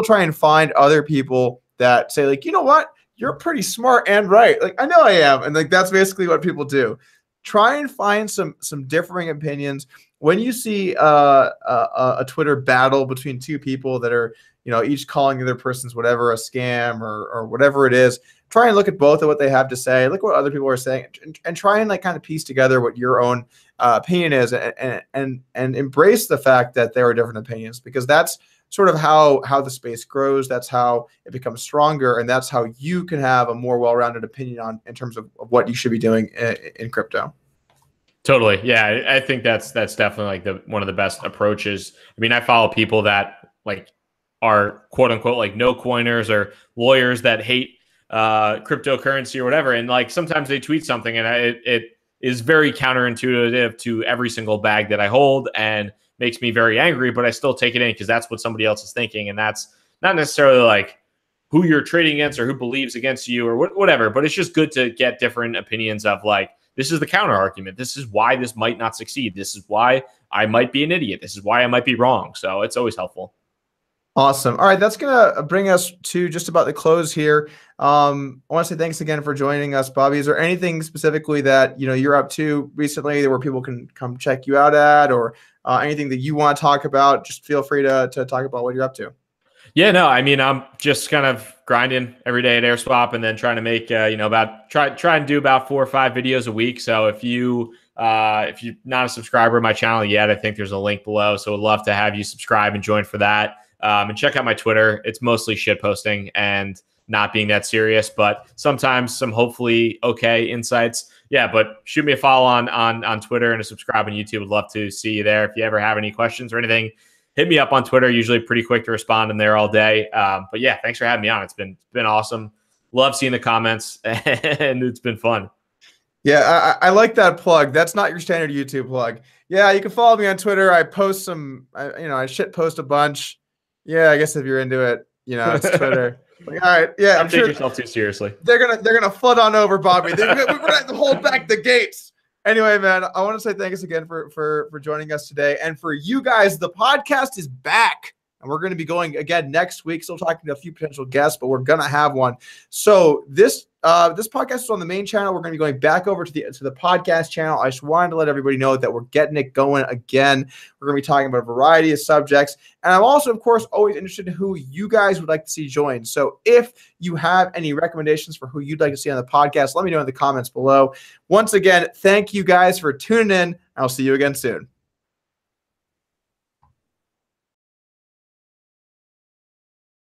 try and find other people that say like, you know what? You're pretty smart and right. Like, I know I am. And like, that's basically what people do. Try and find some differing opinions. When you see a Twitter battle between two people that are, each calling the other person's whatever a scam or whatever it is, try and look at both of what they have to say. Look what other people are saying, and try and like kind of piece together what your own opinion is, and embrace the fact that there are different opinions, because that's sort of how the space grows. That's how it becomes stronger, and that's how you can have a more well-rounded opinion in terms of what you should be doing in crypto. Totally. Yeah, I think that's definitely like one of the best approaches. I mean, I follow people that like are quote unquote like no coiners, or lawyers that hate cryptocurrency or whatever, and like sometimes they tweet something and it is very counterintuitive to every single bag that I hold, and makes me very angry, but I still take it in because that's what somebody else is thinking. And that's not necessarily like who you're trading against or who believes against you or whatever, but it's just good to get different opinions of like, this is the counter argument. This is why this might not succeed. This is why I might be an idiot. This is why I might be wrong. So it's always helpful. Awesome. All right, that's going to bring us to just about the close here. I want to say thanks again for joining us, Bobby. Is there anything specifically that you're up to recently where people can come check you out at, or anything that you want to talk about? Just feel free to talk about what you're up to. Yeah, no, I mean, I'm just kind of grinding every day at AirSwap, and then trying to make try and do about 4 or 5 videos a week. So if you're not a subscriber to my channel yet, I think there's a link below. So I'd love to have you subscribe and join for that. And check out my Twitter. It's mostly shit posting and not being that serious, but sometimes some hopefully okay insights. Yeah, but shoot me a follow on Twitter and a subscribe on YouTube. Would love to see you there. If you ever have any questions or anything, hit me up on Twitter. Usually pretty quick to respond in there all day. But yeah, thanks for having me on. It's been awesome. Love seeing the comments, and it's been fun. Yeah, I like that plug. That's not your standard YouTube plug. Yeah, you can follow me on Twitter. I post I shit post a bunch. Yeah, I guess if you're into it, it's Twitter. Like, all right, yeah, Don't take yourself too seriously. They're gonna flood on over, Bobby. We're gonna have to hold back the gates. Anyway, man, I want to say thanks again for joining us today, and for you guys. The podcast is back, and we're going to be going again next week. Still talking to a few potential guests, but we're gonna have one. So this podcast is on the main channel. We're going to be going back over to the podcast channel. I just wanted to let everybody know that we're getting it going again. We're going to be talking about a variety of subjects. And I'm also, of course, always interested in who you guys would like to see join. So if you have any recommendations for who you'd like to see on the podcast, let me know in the comments below. Once again, thank you guys for tuning in. I'll see you again soon.